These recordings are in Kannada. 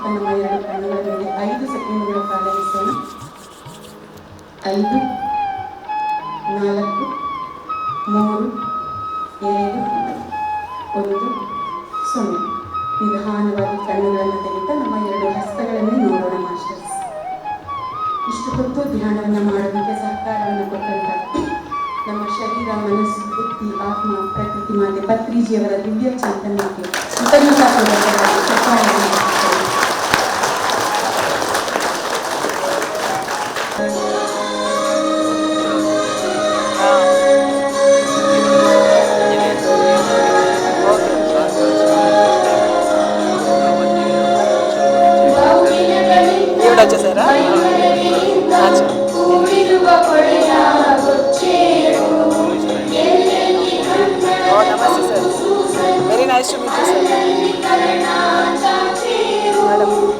ನಮ್ಮ ಎರಡು ಕಣ್ಣುಗಳ ಮೇಲೆ 5 ಸೆಕೆಂಡುಗಳ ಕಾಲ ಇರಿಸೋಣ. 5, 4, 3, 2, 1, 0. ನಿಧಾನವಾಗಿ ಕಣ್ಣುಗಳನ್ನು ತೆಗೆದ ನಮ್ಮ ಎರಡು ಹಸ್ತಗಳನ್ನೇ ನೋಡೋಣ ಮಾಸ್ಟರ್ಸ್. ಇಷ್ಟು ಹೊತ್ತು ಧ್ಯಾನವನ್ನು ಮಾಡೋದಕ್ಕೆ ಸಹಕಾರವನ್ನು ಕೊಟ್ಟಂತ ನಮ್ಮ ಶರೀರ, ಮನಸ್ಸು, ಬುದ್ಧಿ, ಆತ್ಮ, ಪ್ರಕೃತಿ ಮಾತೆ ಪತ್ರಿಜಿಯವರ ದಿವ್ಯ ಚೈತನ್ಯಕ್ಕೆ Very nice to meet you, sir. Madam.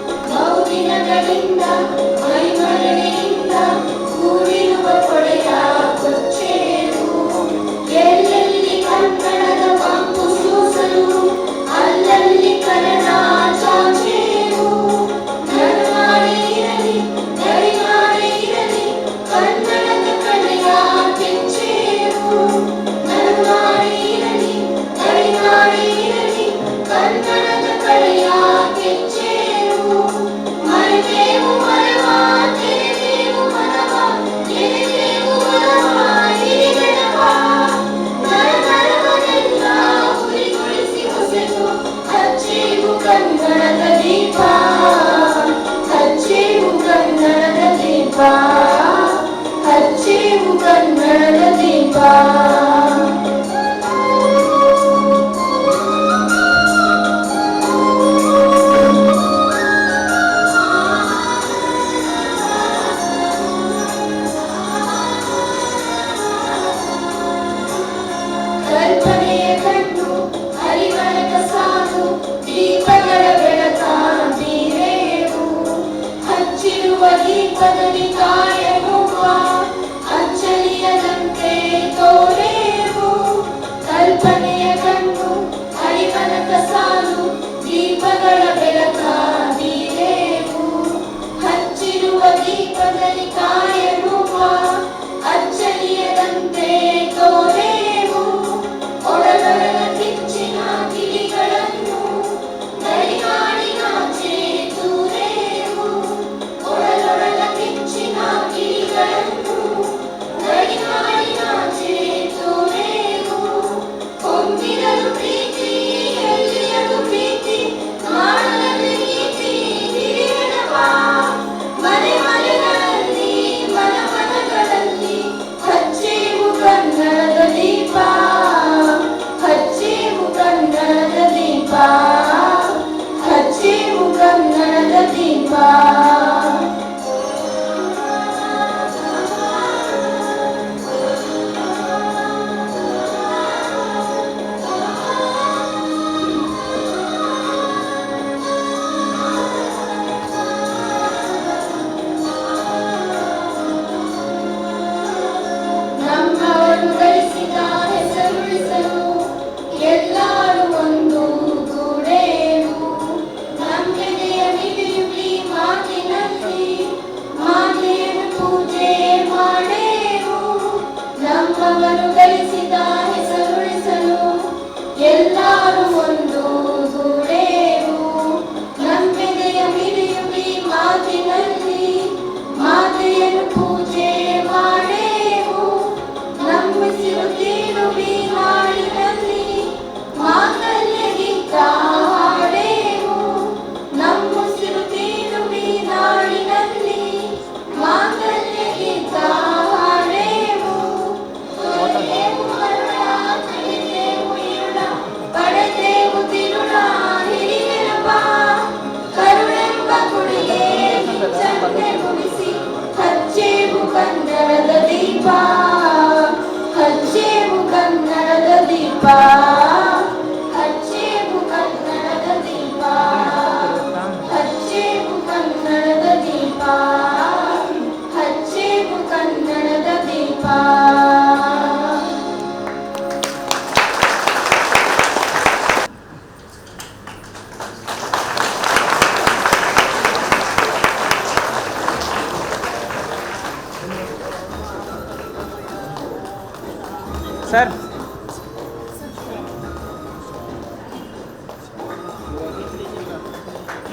Sir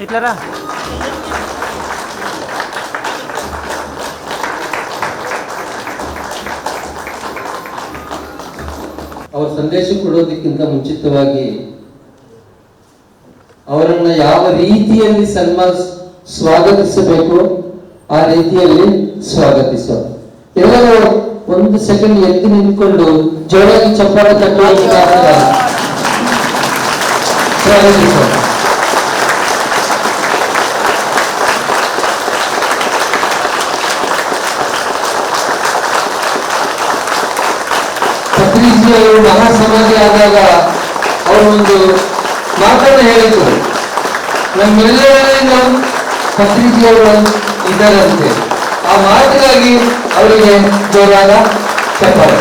ఇట్లరా. ಅವ್ರ ಸಂದೇಶ ಕೊಡೋದಕ್ಕಿಂತ ಮುಂಚಿತವಾಗಿ ಅವರನ್ನ ಯಾವ ರೀತಿಯಲ್ಲಿ ಸ್ವಾಗತಿಸಬೇಕು ಆ ರೀತಿಯಲ್ಲಿ ಸ್ವಾಗತಿಸೋ. ಎಲ್ಲರೂ ಒಂದು ಸೆಕೆಂಡ್ ಎದ್ದು ನಿಂತ್ಕೊಂಡು ಜೋರಾಗಿ ಚಪ್ಪಾಳೆ ತಟ್ಟುವಂತ ಸ್ವಾಗತಿಸೋ. ಪತ್ರಿಜಿ ಅವರು ಮಹಾಸಮಾಧಿ ಆದಾಗ ಅವರೊಂದು ಮಾತನ್ನು ಹೇಳಿದ್ರು, ನಮ್ಮೆಲ್ಲರಿಗೂ ಪತ್ರಿಜಿಯವರು ಇದ್ದಾರಂತೆ. ಆ ಮಾತಿಗಾಗಿ ಅವರಿಗೆ ಜೋರಾದ ಚಪ್ಪಾಳೆ.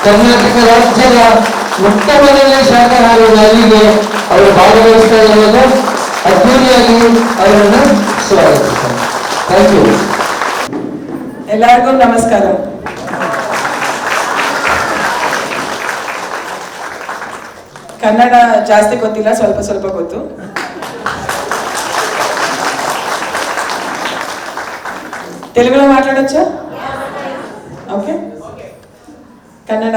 ಕರ್ನಾಟಕ ರಾಜ್ಯದ ಮೊಟ್ಟ ಮೊದಲನೇ ಶಾಖಾಹಾರ ರ್ಯಾಲಿಗೆ ಅವರು ಭಾಗವಹಿಸ್ತಾ ಇರುವುದು ಅದ್ದೂರಿಯಾಗಿ ಅವರನ್ನು ಸ್ವಾಗತಿಸ್ತಾರೆ. Thank you. ಎಲ್ಲರಿಗೂ ನಮಸ್ಕಾರ. ಕನ್ನಡ ಜಾಸ್ತಿ ಗೊತ್ತಿಲ್ಲ, ಸ್ವಲ್ಪ ಸ್ವಲ್ಪ ಗೊತ್ತು. తెలుగులో మాట్లాడొచ్చా? ఓకే. కన్నడ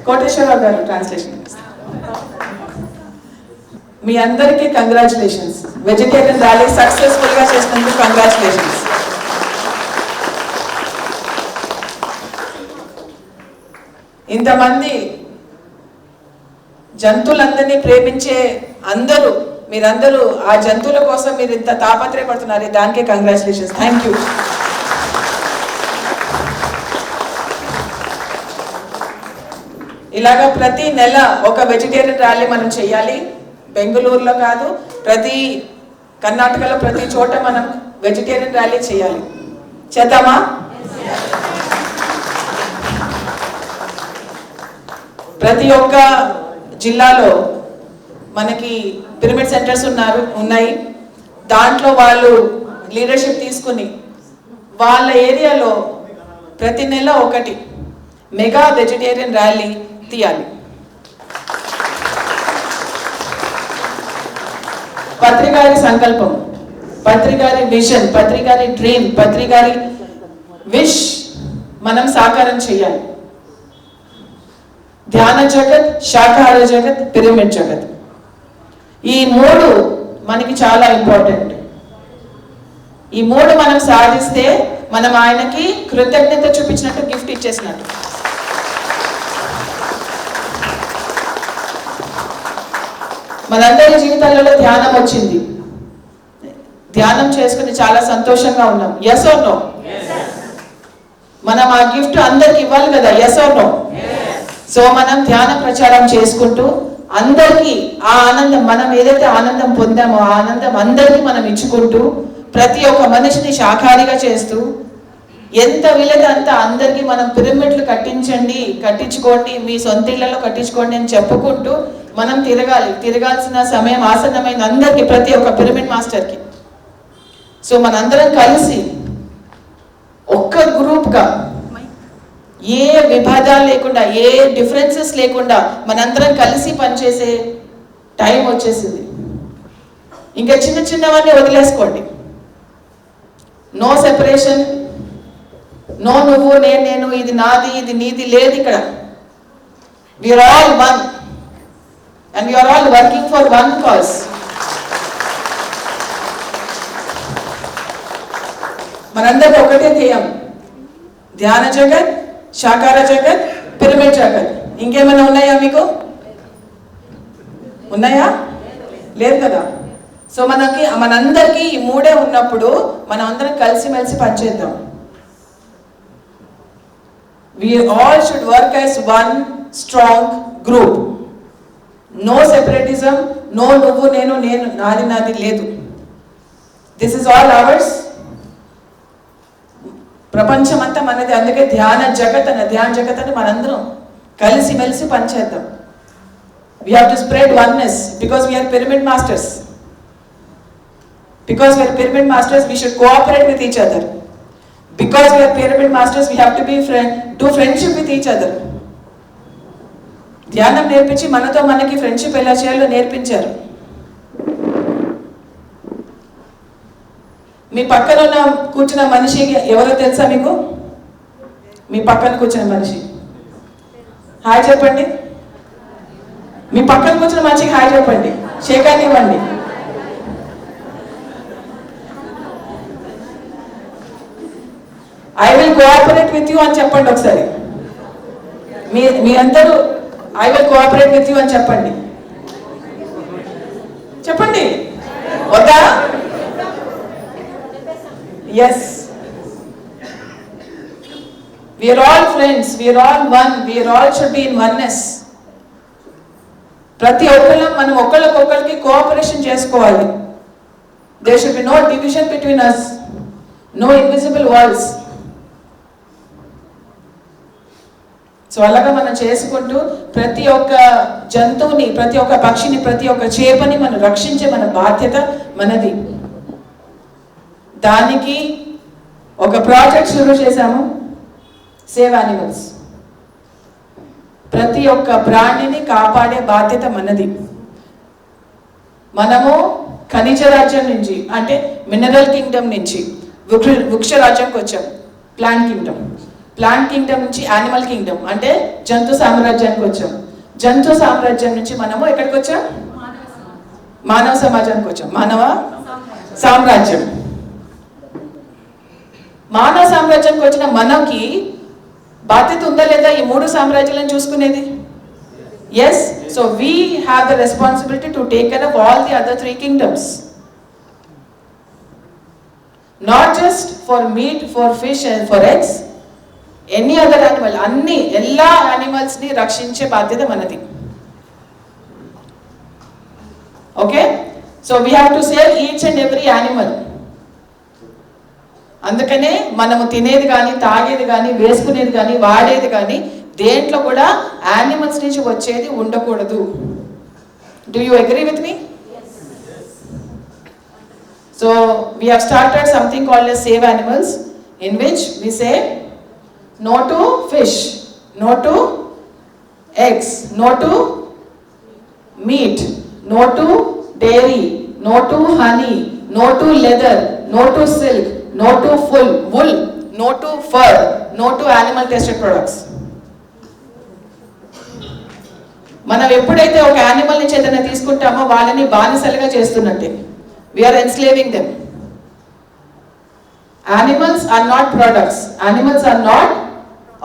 కోటేశ్వరరావు గారు ట్రాన్స్లేషన్. మీ అందరికీ కంగ్రాచులేషన్స్. వెజిటేరియన్ ర్యాలీ సక్సెస్ఫుల్ గా చేసినందుకు కంగ్రాచులేషన్స్. ఇంతమంది జంతువులందరినీ ప్రేమించే మీరందరూ ఆ జంతువుల కోసం మీరు ఇంత తాపత్రయపడుతున్నారు, దానికే కంగ్రాచులేషన్స్. Thank you. ఇలాగా ప్రతి నెల ఒక వెజిటేరియన్ ర్యాలీ మనం చేయాలి. బెంగళూరులో కాదు, కర్ణాటకలో ప్రతి చోట మనం వెజిటేరియన్ ర్యాలీ చేయాలి. చేద్దామా? ప్రతి ఒక్క జిల్లాలో మనకి పిరమిడ్ సెంటర్స్ ఉన్నాయి. దాంట్లో వాళ్ళు లీడర్షిప్ తీసుకుని వాళ్ళ ఏరియాలో ప్రతి నెల ఒకటి మెగా వెజిటేరియన్ ర్యాలీ తీయాలి. పత్రికారి సంకల్పం, పత్రికారి విజన్, పత్రికారి డ్రీమ్, పత్రికారి విష్ మనం సాకారం చేయాలి. ధ్యాన జగత్, శాకాహార జగత్, పిరమిడ్ జగత్, ఈ మూడు మనకి చాలా ఇంపార్టెంట్. ఈ మూడు మనం సాధిస్తే మనం ఆయనకి కృతజ్ఞత చూపించినట్టు, గిఫ్ట్ ఇచ్చేసినట్టు. మనందరి జీవితాలలో ధ్యానం వచ్చింది, ధ్యానం చేసుకుని చాలా సంతోషంగా ఉన్నాం. Yes or no? మనం ఆ గిఫ్ట్ అందరికి ఇవ్వాలి కదా, ఎస్ ఆర్ నో? సో మనం ధ్యాన ప్రచారం చేసుకుంటూ అందరికీ ఆ ఆనందం, మనం ఏదైతే ఆనందం పొందామో ఆ ఆనందం అందరికీ మనం ఇచ్చుకుంటూ, ప్రతి ఒక్క మనిషిని శాఖాహారిగా చేస్తూ, ఎంత వీలైతే అంత అందరికీ మనం పిరమిడ్లు కట్టించుకోండి, మీ సొంత ఇళ్లలో కట్టించుకోండి అని చెప్పుకుంటూ మనం తిరగాల్సిన సమయం ఆసన్నమైంది అందరికీ, ప్రతి ఒక్క పిరమిడ్ మాస్టర్కి. సో మనందరం కలిసి ఒక్క గ్రూప్గా, ఏ విభేదాలు లేకుండా, ఏ డిఫరెన్సెస్ లేకుండా మనందరం కలిసి పనిచేసే టైం వచ్చేసింది. ఇంకా చిన్నవన్నీ వదిలేసుకోండి. నో సెపరేషన్, నో నువ్వు నేను, ఇది నాది ఇది నీది లేదు. ఇక్కడ we are all one and we are all working for one cause. మనందరం ఒకటే ధ్యేయం, ధ్యాన జగత్, శాకాహార జగత్, పిరమిడ్ జగత్. ఇంకేమైనా ఉన్నాయా మీకు? ఉన్నాయా? లేదు కదా. సో మనందరికీ ఈ మూడే ఉన్నప్పుడు మనం అందరం కలిసిమెలిసి పనిచేద్దాం. We all should work as one strong group. No separatism, no నువ్వు నేను నాది లేదు. This is all ours. ప్రపంచం అంతా మనది. అందుకే ధ్యాన జగత్ అని మనందరం కలిసిమెలిసి పనిచేద్దాం. We have to spread oneness because we are pyramid masters. Because we are pyramid masters, we should cooperate with each other. Because we are pyramid masters, we have to do friendship with each other. ధ్యానం నేర్పించి మనతో మనకి ఫ్రెండ్షిప్ ఎలా చేయాలో నేర్పించారు. మీ పక్కన కూర్చున్న మనిషి ఎవరో తెలుసా మీకు? మీ పక్కన కూర్చున్న మనిషి హాయ్ చెప్పండి. మీ పక్కన కూర్చున్న మనిషికి హాయ్ చెప్పండి, షేకాన్ని ఇవ్వండి. I will cooperate with you అని చెప్పండి ఒకసారి. మీ అందరూ I will cooperate with you అని చెప్పండి. చెప్పండి, వద్దా? Yes, we are all friends, we are all one, we are all should be in oneness. ప్రతి ఒక్కళ్ళం మనం ఒకళ్ళకొకళ్ళకి కోఆపరేషన్ చేసుకోవాలి. There should be no division between us, no invisible walls. So అలాగా మనం చేసుకుంటూ ప్రతి ఒక్క జంతువుని, ప్రతి ఒక్క పక్షిని, ప్రతి ఒక్క చేపని మనం రక్షించే మన బాధ్యత మనది. దానికి ఒక ప్రాజెక్ట్ షురూ చేశాము, సేవ్ యానిమల్స్. ప్రతి ఒక్క ప్రాణిని కాపాడే బాధ్యత మనది. మనము ఖనిజ రాజ్యం నుంచి, అంటే మినరల్ కింగ్డమ్ నుంచి వృక్ష రాజ్యంకి వచ్చాం, ప్లాంట్ కింగ్డమ్. ప్లాంట్ కింగ్డమ్ నుంచి యానిమల్ కింగ్డమ్, అంటే జంతు సామ్రాజ్యానికి వచ్చాం. జంతు సామ్రాజ్యం నుంచి మనము ఎక్కడికి వచ్చాం? మానవ సమాజానికి వచ్చాం, మానవ సామ్రాజ్యం. మానవ సామ్రాజ్యానికి వచ్చిన మనకి బాధ్యత ఉందా లేదా ఈ 3 సామ్రాజ్యాలను చూసుకునేది? Yes. So we have the responsibility to take care of all the other 3 kingdoms. Not just for meat, for fish and for eggs, any other animal, എല്ലാ యానిమల్స్ ని రక్షించే బాధ్యత మనది. Okay, so we have to save each and every animal. అందుకనే మనము తినేది కానీ, తాగేది కానీ, వేసుకునేది కానీ, వాడేది కానీ దేంట్లో కూడా యానిమల్స్ నుంచి వచ్చేది ఉండకూడదు. Do you agree with me? So we have started something called as Save Animals, in which we say no to fish, no to eggs, no to meat, no to dairy, no to honey, no to leather, no to silk, no to wool, no to fur, no to animal tested products. మనం ఎప్పుడైతే ఒక యానిమల్ నుంచి ఏదైనా తీసుకుంటామో వాళ్ళని బానిసలుగా చేస్తున్నట్టే. We are enslaving them. Animals are not products, animals are not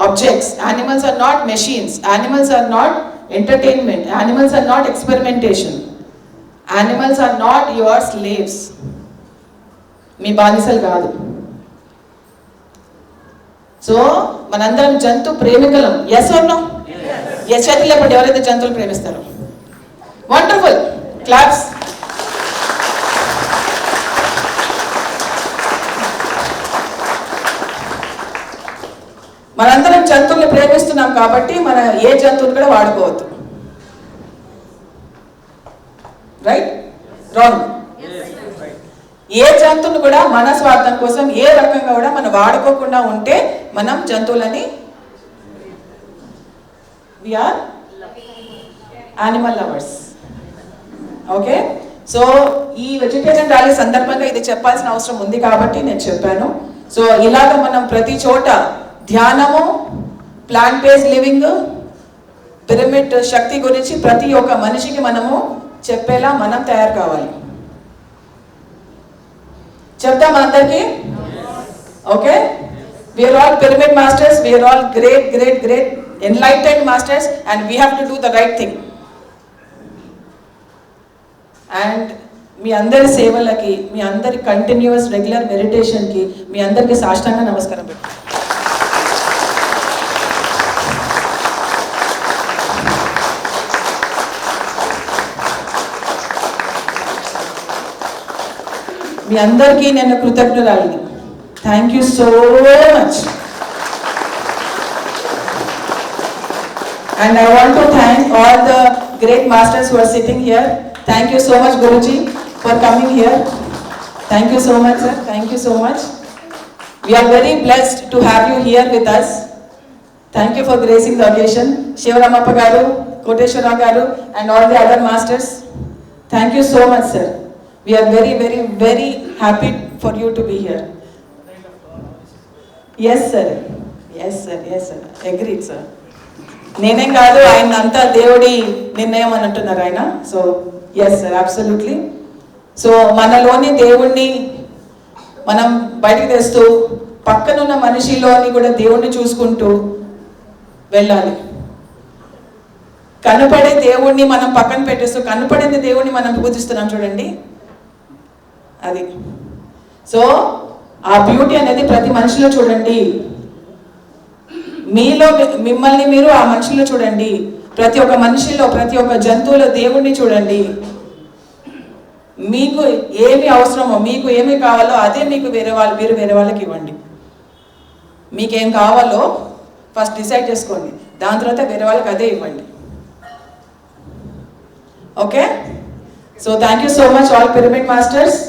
objects, animals are not machines, animals are not entertainment, animals are not experimentation, animals are not your slaves. మీ బానిసలు కాదు. సో మనందరం జంతు ప్రేమికులం. Yes or no? ఎస్ చేతులు లేకపోతే ఎవరైతే జంతువులు ప్రేమిస్తారో? Wonderful, claps. మనందరం జంతువుల్ని ప్రేమిస్తున్నాం కాబట్టి మన ఏ జంతువుని కూడా వాడుకోవద్దు. రైట్? రాంగ్. ఏ జంతువుని కూడా మన స్వార్థం కోసం ఏ రకంగా కూడా మనం వాడుకోకుండా ఉంటే మనం జంతువులని we are animal lovers. Okay, so ఈ వెజిటేరియన్ ర్యాలీ సందర్భంగా ఇది చెప్పాల్సిన అవసరం ఉంది కాబట్టి నేను చెప్పాను. సో ఇలాగ మనం ప్రతి చోట ధ్యానము, ప్లాంట్ బేస్డ్ లివింగ్, పిరమిడ్ శక్తి గురించి ప్రతి ఒక్క మనిషికి మనము చెప్పేలా మనం తయారు కావాలి. చెప్తాం అందరికీ? Okay, we are all pyramid masters, we are all great enlightened masters, and we have to do the right thing. And మీ అందరి సేవలకి, మీ అందరి కంటిన్యూస్ రెగ్యులర్ మెడిటేషన్కి మీ అందరికీ సాష్టాంగ నమస్కారం పెట్టు. మీ అందరికీ నేను కృతజ్ఞురాలిని. Thank you so much. And I want to thank all the great masters who are sitting here. Thank you so much, Guruji, for coming here. Thank you so much, sir. Thank you so much. We are very blessed to have you here with us. Thank you for gracing the occasion. Shivaramappa garu, Koteshwara garu, and all the other masters. Thank you so much, sir. We are very, very, very happy for you to be here. Yes, sir. Yes, sir. Yes, sir. Agreed, sir. నేనేం కాదు, ఆయన అంతా దేవుడి నిర్ణయం అని అంటున్నారు ఆయన. So yes sir, absolutely. So మనలోని దేవుణ్ణి మనం బయటకు తెస్తూ పక్కనున్న మనిషిలోని కూడా దేవుణ్ణి చూసుకుంటూ వెళ్ళాలి. కనపడే దేవుణ్ణి మనం పక్కన పెట్టేస్తూ కనపడేది దేవుణ్ణి మనం పూజిస్తున్నాం చూడండి, అది. సో ఆ బ్యూటీ అనేది ప్రతి మనిషిలో చూడండి. మీలో మిమ్మల్ని మీరు ఆ మనిషిలో చూడండి. ప్రతి ఒక్క మనిషిలో, ప్రతి ఒక్క జంతువులో దేవుణ్ణి చూడండి. మీకు ఏమి అవసరమో, మీకు ఏమి కావాలో అదే మీకు మీరు వేరే వాళ్ళకి ఇవ్వండి. మీకేం కావాలో ఫస్ట్ డిసైడ్ చేసుకోండి, దాని తర్వాత వేరే వాళ్ళకి అదే ఇవ్వండి. Okay? So thank you so much all pyramid masters.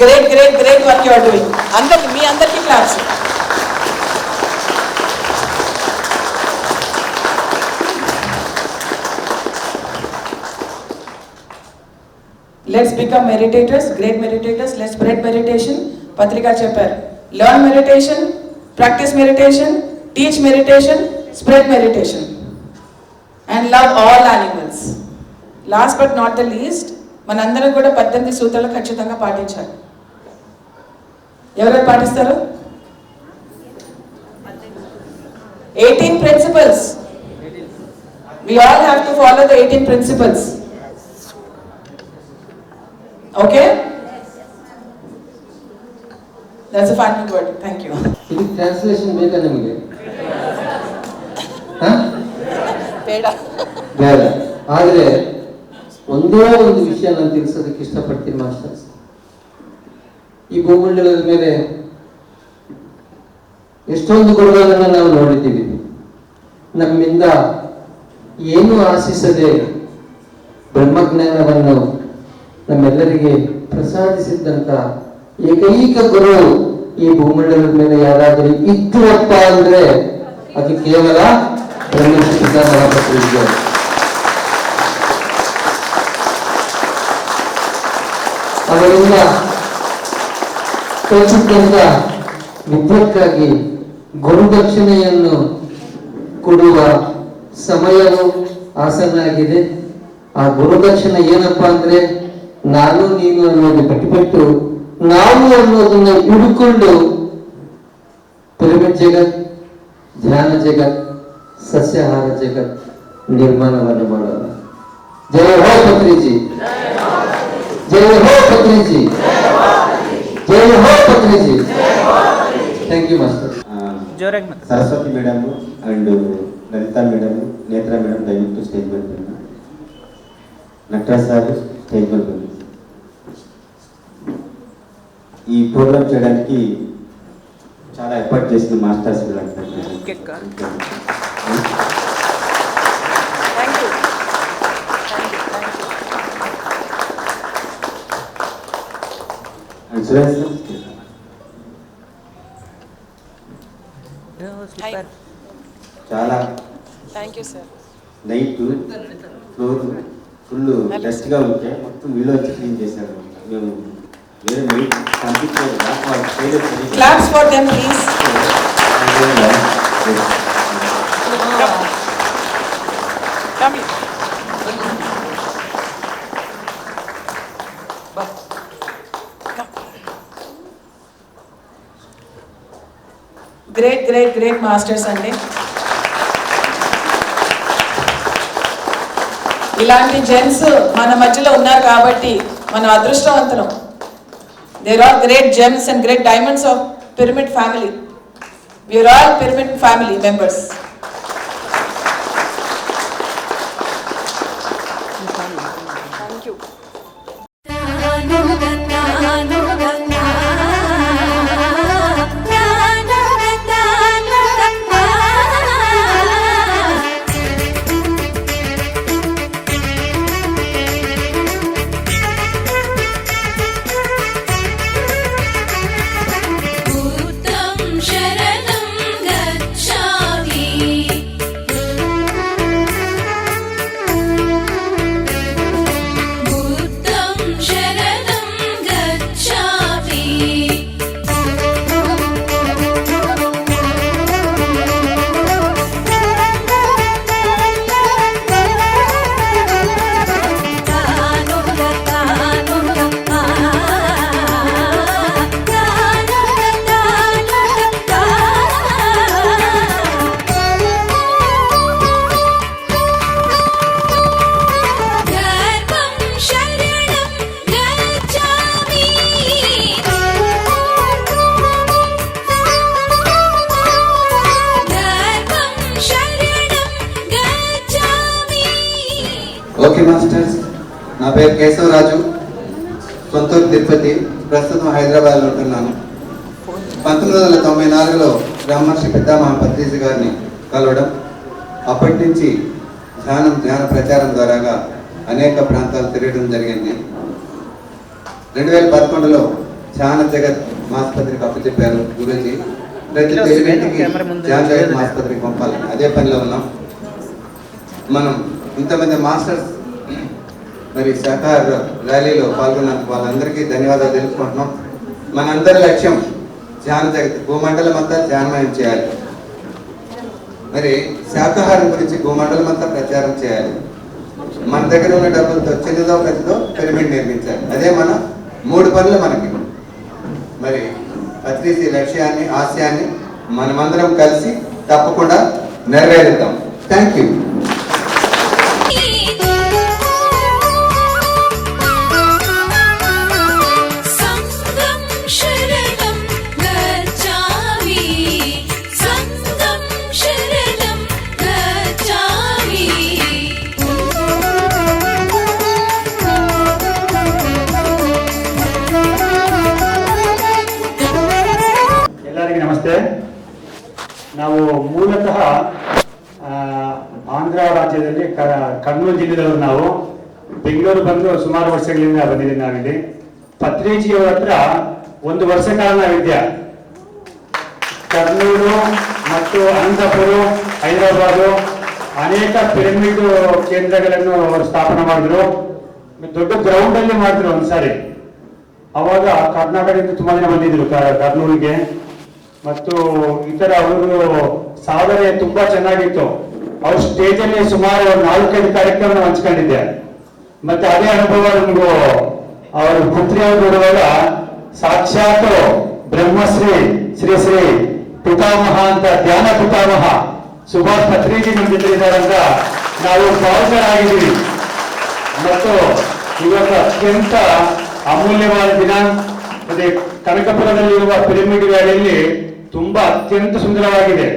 Great great great work you are doing. మీ అందరికీ claps. Let's become meditators, great meditators. Let's spread meditation. Patrika చెప్పారు, learn meditation, practice meditation, teach meditation, spread meditation, and love all animals. Last but not the least, మనందరం కూడా 18 సూత్రాలు ఖచ్చితంగా పాటించాలి. ఎవరెవరు పాటిస్తారు? 18 principles. We all have to follow the 18 principles. Okay? That's a final word. Thank you. ಇದು ಟ್ರಾನ್ಸ್ಲೇಷನ್ ಬೇಕಾ ನಿಮಗೆ? ಬೇಡ. ಬೇಡ. ಆದರೆ ಒಂದೇ ಒಂದು ವಿಷಯ ನಾನು ತಿಳಿಸೋದಕ್ಕೆ ಇಷ್ಟಪಡ್ತೀನಿ ಮಾಸ್ಟರ್ಸ್. ಈ ಭೂಮಂಡಲದ ಮೇಲೆ ಎಷ್ಟೊಂದು ಗುರುಗಳನ್ನು ನಾವು ನೋಡಿದ್ದೀವಿ. ನಮ್ಮಿಂದ ಏನು ಆಶಿಸದೆ ಬ್ರಹ್ಮಜ್ಞಾನವನ್ನು ನಮ್ಮೆಲ್ಲರಿಗೆ ಪ್ರಸಾದಿಸಿದ್ದಂತ ಏಕೈಕ ಗುರು ಈ ಭೂಮಂಡಲದ ಮೇಲೆ ಯಾರಾದರೂ ಇದ್ದುವಪ್ಪ ಅಂದ್ರೆ ಅದು ಕೇವಲ ಬ್ರಹ್ಮಶ್ರೀ. ಅವರಿಂದ ಕಲಿಸಿದ್ದಂತ ವಿದ್ಯಕ್ಕಾಗಿ ಗುರುದಕ್ಷಿಣೆಯನ್ನು ಕೊಡುವ ಸಮಯವು ಆಸನ್ನಾಗಿದೆ. ಆ ಗುರುದಕ್ಷಿಣೆ ಏನಪ್ಪಾ ಅಂದ್ರೆ ನಾನು ನೀನು ಅನ್ನೋದು ಬಿಟ್ಟುಬಿಟ್ಟು ನಾವು ಅನ್ನೋದನ್ನ ಹಿಡ್ಕೊಂಡು ಪಿರಮಿಡ್ ಜಗತ್, ಧ್ಯಾನ ಜಗತ್, ಸಸ್ಯಾಹಾರ ಜಗತ್ ನಿರ್ಮಾಣವನ್ನು ಮಾಡೋಣ. ಜಯ ಹೋ ಪತ್ರಿಜಿ, ಜಯ ಹೋ ಪತ್ರಿಜಿ, ಜಯ ಹೋ Patriji. Thank you master. Saraswati madam and Lalitha madam, Netra madam ದಯವಿಟ್ಟು ಸ್ಟೇಜ್ ಮೇಲೆ ಬನ್ನಿ. ನಟರಾಜ್ సార్ స్టేజ్ మీద బన్ನಿ. ఈ ప్రోగ్రామ్ చేయడానికి చాలా ఎఫర్ట్ చేసిన మాస్టర్స్ చాలా నైట్ ఫ్లోర్ ఫుల్ డస్ట్ గా ఉంటే మొత్తం వీళ్ళు వచ్చి క్లీన్ చేశారు. మేము వేరే నైట్ పంపించారు. Claps for them, please. Come here. Great, great, great masters అండి. ఇలాంటి జెమ్స్ మన మధ్యలో ఉన్నారు కాబట్టి మనం అదృష్టవంతులం. There are great gems and great diamonds of pyramid family. We are all pyramid family members. Thank you. Okay masters, నా పేరు కేశవరాజు, సొంతూరు తిరుపతి, ప్రస్తుతం హైదరాబాద్లో ఉంటున్నాను. 1994లో బ్రహ్మర్షి పితామహ పత్రిజీ గారిని కలవడం, అప్పటి నుంచి ధ్యాన ప్రచారం ద్వారాగా అనేక ప్రాంతాలు తిరగడం జరిగింది. 2011లో ధ్యాన జగత్ మాస్పత్రికి అప్పచెప్పారు గురూజీ. ప్రతి తెలుగింటికి ధ్యాన జగత్ మాస్పత్రికి పంపాలని అదే పనిలో ఉన్నాం. మనం ఇంతమంది మాస్టర్స్ మరి శాఖాహార ర్యాలీలో పాల్గొన్నందుకు వాళ్ళందరికీ ధన్యవాదాలు తెలుసుకుంటున్నాం. మనందరి లక్ష్యం ధ్యాన జగత్ భూమండలం అంతా ధ్యానమయం చేయాలి. మరి శాఖాహారం గురించి భూమండలం అంతా ప్రచారం చేయాలి. మన దగ్గర ఉన్న డబ్బులతో చిన్నదో పెద్దదో పిరమిడ్ నిర్మించాలి. అదే మన 3 పనులు మనకి. మరి పత్రిజీ లక్ష్యాన్ని, ఆశయాన్ని మనమందరం కలిసి తప్పకుండా నెరవేరుద్దాం. Thank you. ನಮಸ್ತೆ. ನಾವು ಮೂಲತಃ ಆಂಧ್ರ ರಾಜ್ಯದಲ್ಲಿ ಕರ್ನೂಲು ಜಿಲ್ಲೆದವರು. ನಾವು ಬೆಂಗಳೂರು ಬಂದು ಸುಮಾರು ವರ್ಷಗಳಿಂದ ಬಂದಿದ್ದೀವಿ. ನಾವಿಲ್ಲಿ ಪತ್ರಿಜಿಯವರ ಹತ್ರ 1 ವರ್ಷ ಕಾಲ ನಾವಿದ್ದೆ. ಕರ್ನೂಲು ಮತ್ತು ಅನಂತಪುರ, ಹೈದರಾಬಾದು ಅನೇಕ ಪಿರಮಿಡ್ ಕೇಂದ್ರಗಳನ್ನು ಅವರು ಸ್ಥಾಪನೆ ಮಾಡಿದ್ರು. ದೊಡ್ಡ ಗ್ರೌಂಡ್ ಅಲ್ಲಿ ಮಾಡಿದ್ರು ಒಂದ್ಸಾರಿ. ಅವಾಗ ಕರ್ನಾಟಕದಿಂದ ತುಂಬಾ ಜನ ಬಂದಿದ್ರು ಕರ್ನೂಲಿಗೆ. ಮತ್ತು ಈ ತರ ಅವರು ಸಾಧನೆ ತುಂಬಾ ಚೆನ್ನಾಗಿತ್ತು. ಅವ್ರ ಸ್ಟೇಜ್ ಅಲ್ಲಿ ಸುಮಾರು 4-5 ಕಾರ್ಯಕ್ರಮ ಹಂಚ್ಕೊಂಡಿದ್ದೆ. ಮತ್ತೆ ಅದೇ ಅನುಭವ ನಮಗೂ ಅವ್ರ ಪುತ್ರಿ ಅವರು ನೋಡುವಾಗ ಸಾಕ್ಷಾತ್ ಬ್ರಹ್ಮಶ್ರೀ ಶ್ರೀ ಶ್ರೀ ಪಿತಾಮಹ ಅಂತ ಧ್ಯಾನ ಪಿತಾಮಹ ಸುಭಾಷ್ ಪತ್ರಿಜಿ ನಮ್ಮ ಜೊತೆ ಇದ್ದಾರೆ ಅಂತ ನಾವು ಭಾವುಕರಾಗಿದ್ದೀವಿ. ಮತ್ತು ಇವತ್ತು ಅತ್ಯಂತ ಅಮೂಲ್ಯವಾದ ದಿನ. ಅದೇ ಕನಕಪುರದಲ್ಲಿರುವ ಪಿರಮಿಡ್ ವ್ಯಾಲಿಯಲ್ಲಿ ತುಂಬಾ ಅತ್ಯಂತ ಸುಂದರವಾಗಿದೆ.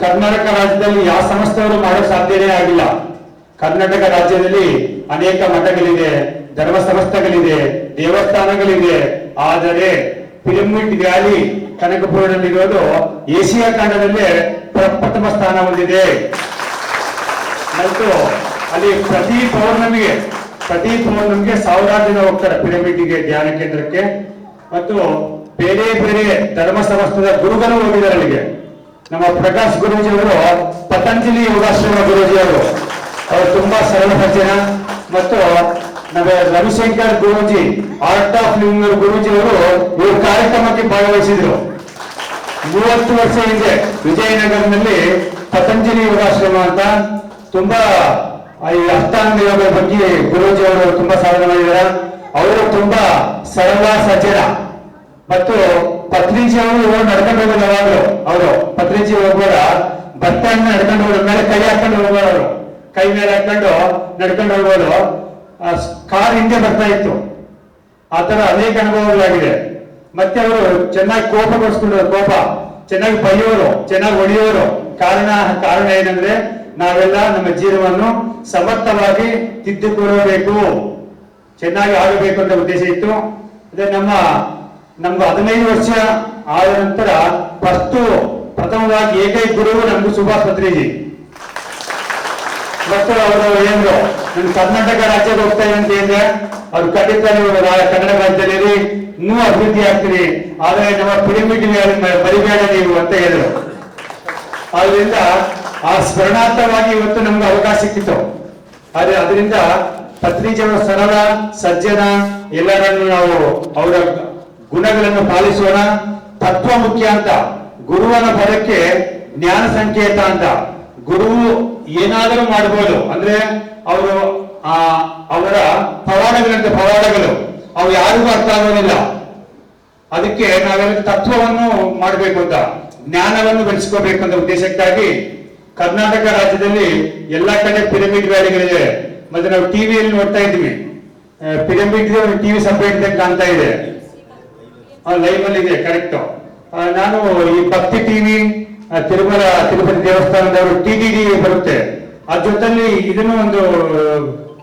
ಕರ್ನಾಟಕ ರಾಜ್ಯದಲ್ಲಿ ಯಾವ ಸಂಸ್ಥೆಯವರು ಮಾಡೋ ಸಾಧ್ಯನೇ ಆಗಿಲ್ಲ. ಕರ್ನಾಟಕ ರಾಜ್ಯದಲ್ಲಿ ಅನೇಕ ಮಠಗಳಿದೆ, ಧರ್ಮ ಸಂಸ್ಥೆಗಳಿದೆ, ದೇವಸ್ಥಾನಗಳಿದೆ. ಆದರೆ ಪಿರಮಿಡ್ ವ್ಯಾಲಿ ಕನಕಪುರದಲ್ಲಿರೋದು ಏಷಿಯಾ ಖಂಡದಲ್ಲೇ ಪ್ರಥಮ ಸ್ಥಾನ ಹೊಂದಿದೆ. ಮತ್ತು ಅಲ್ಲಿ ಪ್ರತಿ ಪೌರ್ಣಮಿಗೆ ಸಾವಿರಾರು ಜನ ಹೋಗ್ತಾರೆ ಪಿರಮಿಡ್ಗೆ, ಧ್ಯಾನ ಕೇಂದ್ರಕ್ಕೆ. ಮತ್ತು ಬೇರೆ ಬೇರೆ ಧರ್ಮ ಸಂಸ್ಥೆಯ ಗುರುಗಳು ಹೋಗಿದ್ದಾರೆ ಅಲ್ಲಿಗೆ. ನಮ್ಮ ಪ್ರಕಾಶ್ ಗುರೂಜಿ ಅವರು, ಪತಂಜಲಿ ಯೋಗಾಶ್ರಮ ಗುರೂಜಿ ಅವರು ತುಂಬಾ ಸರಳ ಸಜ್ಜನ. ಮತ್ತು ನಮ್ಮ Ravishankar Guruji, art of living Guruji ಅವರು ಇವ್ರ ಕಾರ್ಯಕ್ರಮಕ್ಕೆ ಭಾಗವಹಿಸಿದ್ರು. 30 ವರ್ಷ ಹಿಂದೆ ವಿಜಯನಗರದಲ್ಲಿ ಪತಂಜಲಿ ಯೋಗಾಶ್ರಮ ಅಂತ ತುಂಬಾ ಈ ಅಷ್ಟಾಂಗ ಯೋಗದ ಬಗ್ಗೆ ಗುರೂಜಿ ಅವರು ತುಂಬಾ ಸಾಧನೆ ಮಾಡಿದ್ದಾರೆ. ಅವರು ತುಂಬಾ ಸರಳ ಸಜ್ಜನ. ಮತ್ತು ಪತ್ರಿಜಿ ಅವರು ನಡ್ಕೊಂಡು ಹೋಗೋದು ಯಾವಾಗಲೂ. ಅವರು ಪತ್ರಿಜಿ ಹೋಗುವಾಗ ಬಸ್ ಸ್ಟ್ಯಾಂಡ್ ನಡ್ಕೊಂಡು ಹೋಗೋದು, ಮೇಲೆ ಕೈ ಹಾಕೊಂಡು ಹೋಗೋರು. ಅವರು ಕೈ ಮೇಲೆ ಹಾಕೊಂಡು ನಡ್ಕೊಂಡು ಹೋಗೋದು. ಕಾರ್ ಹಿಂದೆ ಬರ್ತಾ ಇತ್ತು. ಆ ತರ ಅನೇಕ ಅನುಭವಗಳಾಗಿದೆ. ಮತ್ತೆ ಅವರು ಚೆನ್ನಾಗಿ ಕೋಪ ಚೆನ್ನಾಗಿ ಬೈಯೋರು, ಚೆನ್ನಾಗಿ ಹೊಡೆಯೋರು. ಕಾರಣ ಏನಂದ್ರೆ ನಾವೆಲ್ಲ ನಮ್ಮ ಜೀವನವನ್ನು ಸಮರ್ಥವಾಗಿ ತಿದ್ದುಕೊಳ್ಳಬೇಕು, ಚೆನ್ನಾಗಿ ಆಗಬೇಕು ಅಂತ ಉದ್ದೇಶ ಇತ್ತು. ಅದೇ ನಮ್ಗೆ 15 ವರ್ಷ ಆದ ನಂತರ ಪ್ರಥಮವಾಗಿ ಏಕೈಕ ಗುರು ನಮ್ಗೆ ಸುಭಾಷ್ ಪತ್ರಿಜಿ. ಮತ್ತು ಅವರು ಏನು ನಾನು ಕರ್ನಾಟಕ ರಾಜ್ಯಕ್ಕೆ ಹೋಗ್ತಾ ಇದೆ ಅಂತ ಹೇಳಿದ್ರೆ, ಅವ್ರು ಖಂಡಿತ ನೀವು ಕನ್ನಡ ರಾಜ್ಯದಲ್ಲಿ ಇನ್ನೂ ಅಭಿವೃದ್ಧಿ ಆಗ್ತೀರಿ, ಆದರೆ ನಮ್ಮ ಪಿರಮಿಡ್ ಬರಿಬೇಡ ನೀವು ಅಂತ ಹೇಳಿದ್ರು. ಆದ್ರಿಂದ ಆ ಸ್ಮರಣಾರ್ಥವಾಗಿ ಇವತ್ತು ನಮ್ಗೆ ಅವಕಾಶ ಸಿಕ್ಕಿತ್ತು. ಆದ್ರೆ ಅದರಿಂದ ಪತ್ರಿಜಿಯವರ ಸರಳ ಸಜ್ಜನ, ಎಲ್ಲರನ್ನು ನಾವು ಅವರ ಗುಣಗಳನ್ನು ಪಾಲಿಸೋಣ. ತತ್ವ ಮುಖ್ಯ ಅಂತ, ಗುರುವನ ಬರಕ್ಕೆ ಜ್ಞಾನ ಸಂಕೇತ ಅಂತ. ಗುರು ಏನಾದರೂ ಮಾಡಬಹುದು, ಅಂದ್ರೆ ಅವರು ಅವರ ಪವಾಡಗಳು ಅವು ಯಾರಿಗೂ ಅರ್ಥ ಆಗೋದಿಲ್ಲ. ಅದಕ್ಕೆ ನಾವೆಲ್ಲ ತತ್ವವನ್ನು ಮಾಡಬೇಕು ಅಂತ, ಜ್ಞಾನವನ್ನು ಬೆಳೆಸ್ಕೋಬೇಕು ಅಂತ ಉದ್ದೇಶಕ್ಕಾಗಿ ಕರ್ನಾಟಕ ರಾಜ್ಯದಲ್ಲಿ ಎಲ್ಲಾ ಕಡೆ ಪಿರಮಿಡ್ ವ್ಯಾಲಿಗಳಿದೆ. ಮತ್ತೆ ನಾವು ಟಿವಿಯಲ್ಲಿ ನೋಡ್ತಾ ಇದ್ವಿ, ಪಿರಮಿಡ್ ಟಿವಿ ಸಪರೇಟ್ ಕಾಣ್ತಾ ಇದೆ, ಲೈವ್ ಅಲ್ಲಿ ಇದೆ. ಕರೆಕ್ಟ್. ನಾನು ಈ ಭಕ್ತಿ ಟಿವಿ, ತಿರುಪತಿ ದೇವಸ್ಥಾನದವರು TDD ಬರುತ್ತೆ, ಅದ್ರ ಜೊತೆಲಿ ಇದನ್ನು ಒಂದು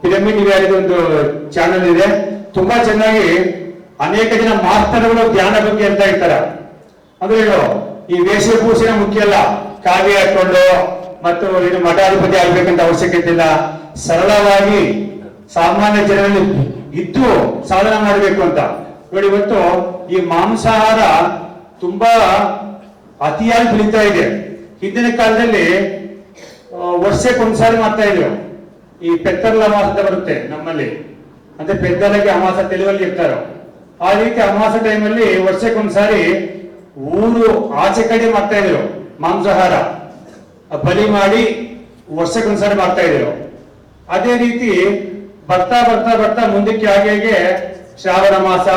ಪಿರಮಿಡ್ ವ್ಯಾಲಿ ಒಂದು ಚಾನಲ್ ಇದೆ. ತುಂಬಾ ಚೆನ್ನಾಗಿ ಅನೇಕ ಜನ ಮಾಸ್ತರ್ಗಳು ಧ್ಯಾನ ಬಗ್ಗೆ ಅಂತ ಇರ್ತಾರೆ. ಅಂದ್ರೆ ಈ ವೇಷಭೂಷಣ ಮುಖ್ಯ ಅಲ್ಲ, ಕಾವಿ ಹಾಕೊಂಡು ಮತ್ತು ಇದು ಮಠಾಧಿಪತಿ ಆಗ್ಬೇಕಂತ ಅವಶ್ಯಕತೆ ಇಲ್ಲ. ಸರಳವಾಗಿ ಸಾಮಾನ್ಯ ಜನರಲ್ಲಿ ಇದ್ದು ಸಾಧನೆ ಮಾಡಬೇಕು ಅಂತ ನೋಡಿ. ಇವತ್ತು ಈ ಮಾಂಸಾಹಾರ ತುಂಬಾ ಅತಿಯಾಗಿ ಬೆಳೀತಾ ಇದೆ. ಹಿಂದಿನ ಕಾಲದಲ್ಲಿ ವರ್ಷಕ್ಕೊಂದ್ಸಾರಿ ಮಾಡ್ತಾ ಇದ್ರು. ಈ ಪೆತ್ತರ್ಲ ಅಮಾಸ ಅಂತ ಬರುತ್ತೆ ನಮ್ಮಲ್ಲಿ, ಅಂದ್ರೆ ಪೆದ್ದಲಗೆ ಅಮಾಸ ತೆಲುಗಲ್ಲಿ ಇರ್ತಾರೋ ಆ ರೀತಿ ಅಮಾಸ ಟೈಮಲ್ಲಿ ವರ್ಷಕ್ಕೊಂದ್ಸಾರಿ ಊರು ಆಚೆ ಕಡೆ ಮಾಡ್ತಾ ಇದ್ರು ಮಾಂಸಾಹಾರ ಬಲಿ ಮಾಡಿ ವರ್ಷಕ್ಕೊಂದ್ಸಾರಿ ಮಾಡ್ತಾ ಇದ್ರು. ಅದೇ ರೀತಿ ಬರ್ತಾ ಬರ್ತಾ ಬರ್ತಾ ಮುಂದಕ್ಕೆ ಹಾಗೆ ಶ್ರಾವಣ ಮಾಸ,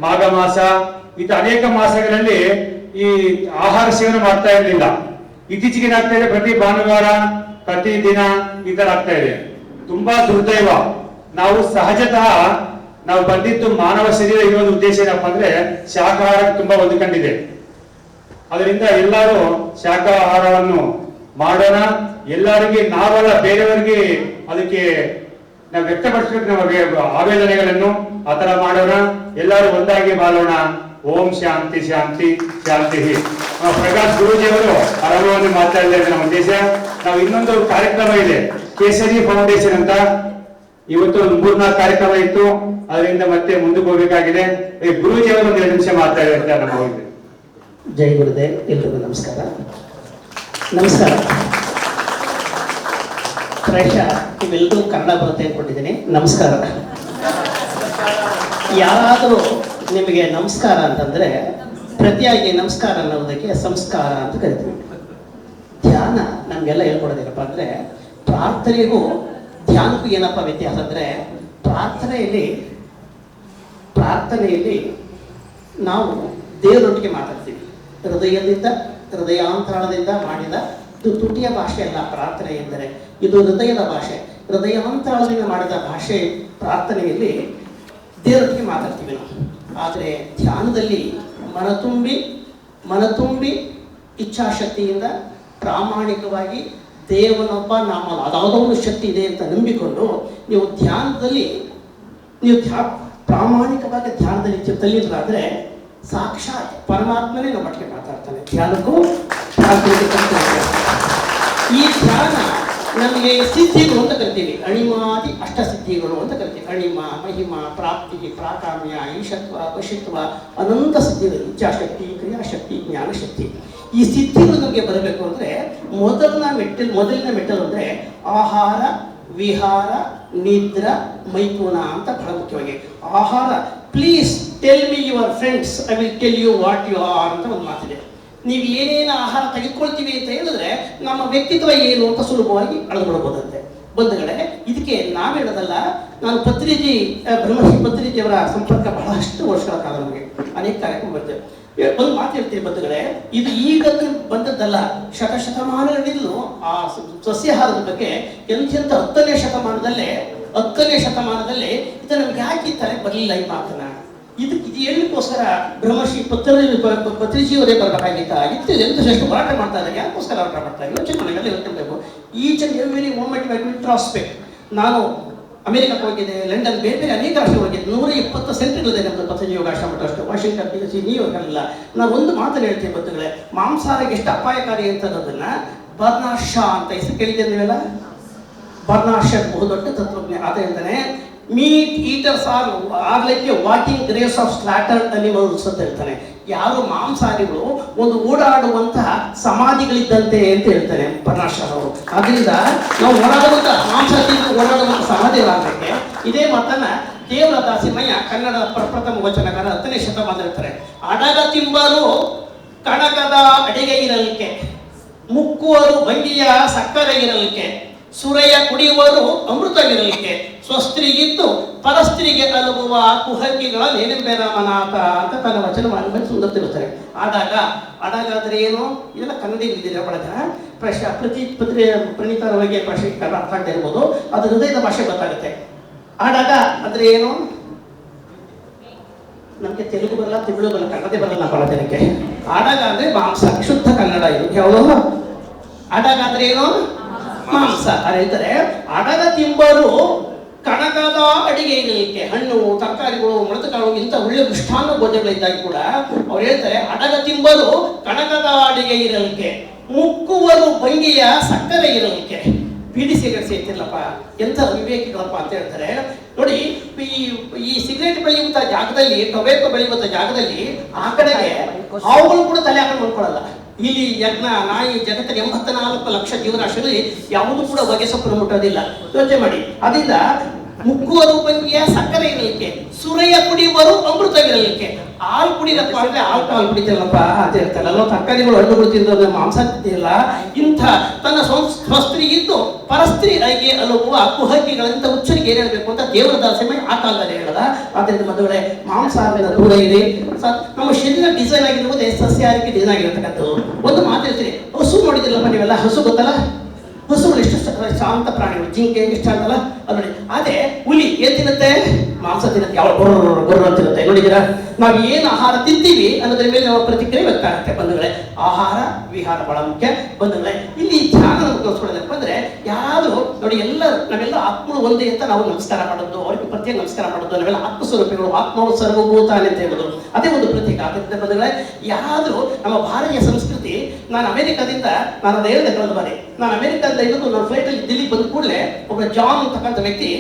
ಮಾಘ ಮಾಸ, ಇದು ಅನೇಕ ಮಾಸಗಳಲ್ಲಿ ಈ ಆಹಾರ ಸೇವನೆ ಮಾಡ್ತಾ ಇರಲಿಲ್ಲ. ಇತ್ತೀಚೆಗೆ ಏನಾಗ್ತಾ ಇದೆ, ಪ್ರತಿ ಭಾನುವಾರ ಪ್ರತಿ ದಿನ ಈ ತರ ಆಗ್ತಾ ಇದೆ. ತುಂಬಾ ದುರ್ದೈವ. ನಾವು ಸಹಜತಃ ನಾವು ಬಂದಿದ್ದು ಮಾನವ ಶರೀರ ಇರೋದು ಉದ್ದೇಶ ಏನಪ್ಪಾ ಅಂದ್ರೆ ಶಾಖಾಹಾರಕ್ಕೆ ತುಂಬಾ ಹೊಂದಿಕೊಂಡಿದೆ. ಅದರಿಂದ ಎಲ್ಲರೂ ಶಾಖಾಹಾರವನ್ನು ಮಾಡೋಣ. ಎಲ್ಲರಿಗೆ ನಾವಲ್ಲ, ಬೇರೆಯವರಿಗೆ ಅದಕ್ಕೆ ನಾವು ವ್ಯಕ್ತಪಡಿಸಬೇಕು ನಮಗೆ ಆವೇದನೆಗಳನ್ನು. ಆ ತರ ಮಾಡೋಣ, ಎಲ್ಲರೂ ಒಂದಾಗಿ ಬಾಳೋಣ. ಓಂ ಶಾಂತಿ ಶಾಂತಿ ಶಾಂತಿ. ಪ್ರಕಾಶ್ ಗುರೂಜಿಯವರು ಆರಂಭವನ್ನು ಮಾತಾಡಿದ್ದಾರೆ ನಮ್ಮ ಉದ್ದೇಶ. ನಾವು ಇನ್ನೊಂದು ಕಾರ್ಯಕ್ರಮ ಇದೆ, ಕೇಸರಿ ಫೌಂಡೇಶನ್ ಅಂತ. ಇವತ್ತು ಒಂದು 3-4 ಕಾರ್ಯಕ್ರಮ ಇತ್ತು, ಅದರಿಂದ ಮತ್ತೆ ಮುಂದಕ್ಕೆ ಹೋಗಬೇಕಾಗಿದೆ. ಗುರೂಜಿಯವರು ಒಂದು 2 ನಿಮಿಷ ಮಾತಾಡಿದ್ದಾರೆ ನಮ್ಮ ಹೋಗಿದೆ. ಜೈ ಗುರುದೇವ್, ಎಲ್ರಿಗೂ ನಮಸ್ಕಾರ. ನಮಸ್ಕಾರ. ಪ್ರಾಯಶಃ ಇವೆಲ್ಲರೂ ಕನ್ನಡ ಬರುತ್ತೆ ಅಂದ್ಕೊಂಡಿದ್ದೀನಿ. ನಮಸ್ಕಾರ. ಯಾರಾದರೂ ನಿಮಗೆ ನಮಸ್ಕಾರ ಅಂತಂದ್ರೆ ಪ್ರತಿಯಾಗಿ ನಮಸ್ಕಾರ ಅನ್ನೋದಕ್ಕೆ ಸಂಸ್ಕಾರ ಅಂತ ಕರಿತೀವಿ. ಧ್ಯಾನ ನಮಗೆಲ್ಲ ಹೇಳ್ಕೊಡೋದೇನಪ್ಪ ಅಂದ್ರೆ, ಪ್ರಾರ್ಥನೆಗೂ ಧ್ಯಾನಕ್ಕೂ ಏನಪ್ಪ ವ್ಯತ್ಯಾಸ ಅಂದ್ರೆ, ಪ್ರಾರ್ಥನೆಯಲ್ಲಿ ನಾವು ದೇವರೊಟ್ಟಿಗೆ ಮಾತಾಡ್ತೀವಿ. ಹೃದಯಾಂತರಾಳದಿಂದ ಮಾಡಿದ ಇದು ತುಟಿಯ ಭಾಷೆ ಅಲ್ಲ ಪ್ರಾರ್ಥನೆ ಎಂದರೆ, ಇದು ಹೃದಯದ ಭಾಷೆ. ಹೃದಯಾಂತರಾಳದಿಂದ ಮಾಡಿದ ಭಾಷೆ ಪ್ರಾರ್ಥನೆಯಲ್ಲಿ ದೇವರೊಟ್ಟಿಗೆ ಮಾತಾಡ್ತೀವಿ ನಾವು. ಆದರೆ ಧ್ಯಾನದಲ್ಲಿ ಮನತುಂಬಿ ಇಚ್ಛಾಶಕ್ತಿಯಿಂದ ಪ್ರಾಮಾಣಿಕವಾಗಿ ದೇವನೊಬ್ಬ ನಮ್ಮಲ್ಲಿ ಅದಾವುದೋ ಒಂದು ಶಕ್ತಿ ಇದೆ ಅಂತ ನಂಬಿಕೊಂಡು ನೀವು ಪ್ರಾಮಾಣಿಕವಾಗಿ ಧ್ಯಾನದಲ್ಲಿ ತಲ್ಲಿದ್ರಾದ್ರೆ ಸಾಕ್ಷಾತ್ ಪರಮಾತ್ಮನೇ ನಮ್ಮ ಒಟ್ಟಿಗೆ ಮಾತಾಡ್ತಾನೆ. ಧ್ಯಾನಕ್ಕೂ ಈ ಧ್ಯಾನ ನಮಗೆ ಸಿದ್ಧಿಗಳು ಅಂತ ಕರಿತೀವಿ. ಅಣಿಮಾದಿ ಅಷ್ಟಸಿದ್ಧಿಗಳು ಅಂತ ಕರಿತೀವಿ. ಅಣಿಮ, ಮಹಿಮ, ಪ್ರಾಪ್ತಿ, ಪ್ರಾಕಾಮ್ಯ, ಈಶತ್ವ, ವಶಿತ್ವ, ಅನಂತ ಸಿದ್ಧಿಗಳು. ಇಚ್ಛಾಶಕ್ತಿ, ಕ್ರಿಯಾಶಕ್ತಿ, ಜ್ಞಾನಶಕ್ತಿ. ಈ ಸಿದ್ಧಿಗಳು ನಮಗೆ ಬರಬೇಕು ಅಂದ್ರೆ ಮೊದಲಿನ ಮೆಟ್ಟಲು ಅಂದ್ರೆ ಆಹಾರ, ವಿಹಾರ, ನಿದ್ರ, ಮೈಥುನ ಅಂತ ಬಹಳ ಮುಖ್ಯವಾಗಿ. ಆಹಾರ, please tell me your friends, I will tell you what you are ಅಂತ ಒಂದು ಮಾತಿದೆ. ನೀವು ಏನೇನು ಆಹಾರ ತೆಗೆದುಕೊಳ್ತೀವಿ ಅಂತ ಹೇಳಿದ್ರೆ ನಮ್ಮ ವ್ಯಕ್ತಿತ್ವ ಏನು ಅಂತ ಸುಲಭವಾಗಿ ಅಳೆದುಬಿಡಬಹುದಂತೆ. ಬಂಧುಗಳೇ, ಇದಕ್ಕೆ ನಾವು ಹೇಳೋದಲ್ಲ. ನಾನು ಬ್ರಹ್ಮಶ್ರೀ ಪತ್ರಿಜಿಯವರ ಸಂಪರ್ಕ ಬಹಳಷ್ಟು ವರ್ಷಗಳ ಕಾಲ ನಮಗೆ ಅನೇಕ ಕಾರ್ಯಕ್ರಮ ಬರ್ತೇವೆ. ಒಂದು ಮಾತು ಹೇಳ್ತೀನಿ ಬಂಧುಗಳೇ, ಇದು ಈಗ ಬಂದದ್ದಲ್ಲ. ಶತಮಾನಗಳಿಂದಲೂ ಆ ಸಸ್ಯಾಹಾರದ ಬಗ್ಗೆ ಎಂತೆಂಥ 10ನೇ ಶತಮಾನದಲ್ಲೇ ಇದು ನಮ್ಗೆ ಯಾಕೆ ತಲೆ ಬರಲಿಲ್ಲ ಈ ಮಾತನ್ನ. ಇದು ಹೇಳಲಿಕ್ಕೋಸ್ಕರ ಬ್ರಹ್ಮಶ್ರೀ ಪತ್ರಿಜಿಯವರೇ ಬರಬೇಕಾಗಿತ್ತ. ಎಂತಷ್ಟು ಹೋರಾಟ ಮಾಡ್ತಾ ಇದ್ದಾರೆ, ಯಾಕೋಸ್ಕರ ಹೋರಾಟ ಮಾಡ್ತಾ ಇದ್ದಾರೆ ಯೋಚನೆ ಮಾಡಿ ಹೇಳ್ಕೊಳ್ಬೇಕು. Each and every moment we introspect. ನಾನು ಅಮೆರಿಕಕ್ಕೆ ಹೋಗಿದ್ದೆ, ಲಂಡನ್, ಬೇರೆ ಅನೇಕ ರಾಷ್ಟ್ರ ಹೋಗಿದ್ದೆ. 120 ಸೆಂಟರ್ಗಳಿದೆ ನಮ್ಮದು Patanjali Yogashrama trust. Washington DC, New York ಅಲ್ಲ. ನಾನು ಒಂದು ಮಾತನ್ನು ಹೇಳ್ತೀನಿ ಬಂಧುಗಳೇ, ಮಾಂಸಾಹಾರಕ್ಕೆ ಎಷ್ಟು ಅಪಾಯಕಾರಿ ಅಂತನ್ನೋದನ್ನ ಬರ್ನಾರ್ಡ್ ಶಾ ಅಂತ ಹೆಸರು ಕೇಳಿದ್ದೆ ನೀವೆಲ್ಲ. ಬರ್ನಾರ್ಡ್ ಶಾ ಬಹುದೊಡ್ಡ ತತ್ವಜ್ಞ. ಆತ ಹೇಳ್ತಾನೆ, meat eaters are like a walking graves of slaughtered animals ಅಂತ ಹೇಳ್ತಾನೆ. ಯಾರು ಮಾಂಸಾಹಾರಿಗಳು ಒಂದು ಓಡಾಡುವಂತಹ ಸಮಾಧಿಗಳಿದ್ದಂತೆ ಅಂತ ಹೇಳ್ತಾನೆ ಬರ್ನಾರ್ಡ್ ಶಾ ಅವರು. ಅದರಿಂದ ನಾವು ಓಡಾಡುವಂತಹ ಸಮಾಧಿಗಳಾಗಕ್ಕೆ ಇದೇ ಮಾತನ್ನ ದೇವರ ದಾಸಿಮಯ್ಯ ಕನ್ನಡದ ಪ್ರಪ್ರಥಮ ವಚನಕಾರ 10ನೇ ಶತಮಾನ ಹೇಳ್ತಾರೆ. ಅಡಗ ತಿಂಬರು ಕಡಗದ ಅಡಿಗೆ ಇರಲಿಕ್ಕೆ, ಮುಕ್ಕುವರು ಬಂಡಿಯ ಸಕ್ಕರೆ ಇರಲಿಕ್ಕೆ, ಸುರೆಯ ಕುಡಿಯುವರು ಅಮೃತವಿರಲಿಕ್ಕೆ, ಸ್ವಸ್ತ್ರೀಗಿದ್ದು ಪರಸ್ತ್ರೀಗೆ ತಲುಪುವ ಕುಹಕಿಗಳ ನೇನೆಂಬೆರಾಮನಾಥ ಅಂತ ತನ್ನ ವಚನವನ್ನು ಸುಂದರ ತಿಳಿಸ್ತಾರೆ. ಅಡಗ ಅಂದ್ರೆ ಏನು? ಇದೆಲ್ಲ ಕನ್ನಡಿಗರಿದ್ದೀರ ಬಹಳ ಜನ. ಪ್ರಣೀತರ ಬಗ್ಗೆ ಭಾಷೆ ಅರ್ಥ ಆಗ್ತಾ ಇರ್ಬೋದು, ಅದು ಹೃದಯದ ಭಾಷೆ ಗೊತ್ತಾಗುತ್ತೆ. ಅಡಗ ಅಂದ್ರೆ ಏನು? ನಮಗೆ ತೆಲುಗು ಬರಲ್ಲ, ತಮಿಳು ಬರಲ್ಲ, ಕನ್ನಡ ಬರಲ್ಲ ಬಹಳ ಜನಕ್ಕೆ. ಅಡಗ ಅಂದ್ರೆ ಮಾಂಸ, ಶುದ್ಧ ಕನ್ನಡ ಇದು. ಯಾವುದು ಅಡಗ ಅಂದ್ರೆ ಏನು? ಮಾಂಸ. ಅದು ಹೇಳ್ತಾರೆ, ಅಡಗ ತಿಂಬರು ಕಣಕದ ಅಡಿಗೆ ಇರಲಿಕ್ಕೆ ಹಣ್ಣು ತರಕಾರಿಗಳು ಮೊಳತುಕಾಳು ಇಂಥ ಒಳ್ಳೆ ಮೃಷ್ಟಾನ್ನ ಭೋಜನಗಳಿದ್ದಾಗ ಕೂಡ ಅವ್ರು ಹೇಳ್ತಾರೆ ಅಡಗ ತಿಂಬರು ಕಣಕದ ಅಡಿಗೆ ಇರಲಿಕ್ಕೆ, ಮುಕ್ಕುವರು ಭಂಗಿಯ ಸಕ್ಕರೆ ಇರಲಿಕ್ಕೆ. ಬೀಡಿ ಸಿಗರೇಟ್ ಸೇರ್ತಿರ್ಲಪ್ಪ, ಎಂಥ ವಿವೇಕಿಗಳಪ್ಪ ಅಂತ ಹೇಳ್ತಾರೆ. ನೋಡಿ, ಈ ಸಿಗರೇಟ್ ಬೆಳೆಯುವಂಥ ಜಾಗದಲ್ಲಿ, ಟೊಬ್ಯಾಕೋ ಬೆಳೆಯುವಂಥ ಜಾಗದಲ್ಲಿ ಆ ಕಡೆಗೆ ಹಾವುಗಳು ಕೂಡ ತಲೆ ಹಾಕೊಂಡು ಮಾಡ್ಕೊಳ್ಳಲ್ಲ. ಇಲ್ಲಿ ಯಜ್ಞ ನಾಯಿ ಜಗತ್ತಿನ 84 ಲಕ್ಷ ಜೀವರಾಶಿಯಲ್ಲಿ ಯಾವುದೂ ಕೂಡ ಹೊಗೆ ಸೊಪ್ಪನ್ನು ಮುಟ್ಟೋದಿಲ್ಲ. ಯೋಚನೆ ಮಾಡಿ. ಅದರಿಂದ ಮುಕ್ಕುವರು ಭಂಗಿಯ ಸಕ್ಕರೆ ಇರಲಿಕ್ಕೆ, ಸುರೆಯ ಕುಡಿಯುವರು ಅಮೃತವಿರಲಿಕ್ಕೆ. ಹಾಲು ಕುಡಿದಪ್ಪ ಅಂದ್ರೆ ಆಲ್ಕೋಹಾಲ್ ಕುಡಿತಿಲ್ಲಪ್ಪ ಅಂತ ಹೇಳ್ತಾರಲ್ಲ. ತರಕಾರಿಗಳು ಹಣ್ಣುಗಳು ತಿಂದ್ರೆ ಮಾಂಸ ತಿಂತಿಲ್ಲ. ಇಂಥ ತನ್ನ ಸ್ವಸ್ತ್ರೀ ಇದ್ದು ಪರಸ್ತ್ರೀ ಆಗಿ ಅಲ್ಲುವ ಕುಹಕಿಗಳಂತ ಹುಚ್ಚರಿಗೆ ಏನ್ ಹೇಳ್ಬೇಕು ಅಂತ ದೇವರ ದಾಸಮಯ ಆ ಕಾಲದಲ್ಲಿ ಹೇಳದ. ಆದ್ದರಿಂದ ಮದುವೆ ಮಾಂಸ ದೂರ ಇದೆ. ನಮ್ಮ ಶರೀರ ಡಿಸೈನ್ ಆಗಿರುವುದೇ ಸಸ್ಯಾಹಾರಕ್ಕೆ ಡಿಸೈನ್ ಆಗಿರತಕ್ಕಂಥದ್ದು. ಒಂದು ಮಾತು ಹೇಳ್ತೀನಿ, ಹಸು ನೋಡಿದಿಲ್ಲಪ್ಪ ನೀವೆಲ್ಲ? ಹಸು ಗೊತ್ತಲ್ಲ? ಹಸುಗಳು ಎಷ್ಟು ಶಾಂತ ಪ್ರಾಣಿಗಳು. ಜಿಂಕೆ ಇಷ್ಟ ಅಂತಲ್ಲ ಅದು ನೋಡಿ. ಅದೇ ಹುಲಿ ಏನ್ ತಿನ್ನುತ್ತೆ? ಮಾಂಸ ತಿನ್ನುತ್ತೆ. ಯಾವ ಗೊರ್ರ ತಿನ್ನುತ್ತೆ. ನೋಡಿದ್ದೀರಾ? ನಾವು ಏನು ಆಹಾರ ತಿಂತೀವಿ ಅನ್ನೋದ್ರ ಮೇಲೆ ನಮ್ಮ ಪ್ರತಿಕ್ರಿಯೆ ವ್ಯಕ್ತಾಗುತ್ತೆ ಬಂಧುಗಳೇ. ಆಹಾರ ವಿಹಾರ ಬಹಳ ಮುಖ್ಯ ಬಂಧುಗಳೇ. ಇಲ್ಲಿ ಧ್ಯಾನ ನಮ್ಗೆ ತೋರಿಸ್ಕೊಳ್ಳೋದಪ್ಪ ಅಂದ್ರೆ ಯಾರು ನೋಡಿ, ನಾವೆಲ್ಲ ಆತ್ಮಗಳು ಒಂದೇ ಅಂತ ನಾವು ನಮಸ್ಕಾರ ಮಾಡೋದು, ಅವ್ರಿಗೆ ಪ್ರತ್ಯೇಕ ನಮಸ್ಕಾರ ಮಾಡೋದು. ನಾವೆಲ್ಲ ಆತ್ಮಸ್ವರೂಪಿಗಳು, ಆತ್ಮವು ಸರ್ವಭೂತಾನಿ ಅಂತ ಹೇಳೋದು ಅದೇ ಒಂದು ಪ್ರತ್ಯೇಕ. ಆದ್ದರಿಂದ ಬಂಧುಗಳೇ, ಯಾರು ನಮ್ಮ ಭಾರತೀಯ ಸಂಸ್ಕೃತಿ, ನಾನು ಅಮೆರಿಕದಿಂದ ನಾನು ಅದು ಹೇಳಿದೆ ಕಳೆದ ಬಾರಿ, ನಾನು ಅಮೆರಿಕದಿಂದ ಇವತ್ತು ನನ್ನ ಫ್ಲೈಟಲ್ಲಿ ದಿಲ್ಲಿಗೆ ಬಂದ ಕೂಡಲೇ ಒಬ್ಬ ಜಾನ್ ಅಂತಕ್ಕಂಥ ವ್ಯಕ್ತಿ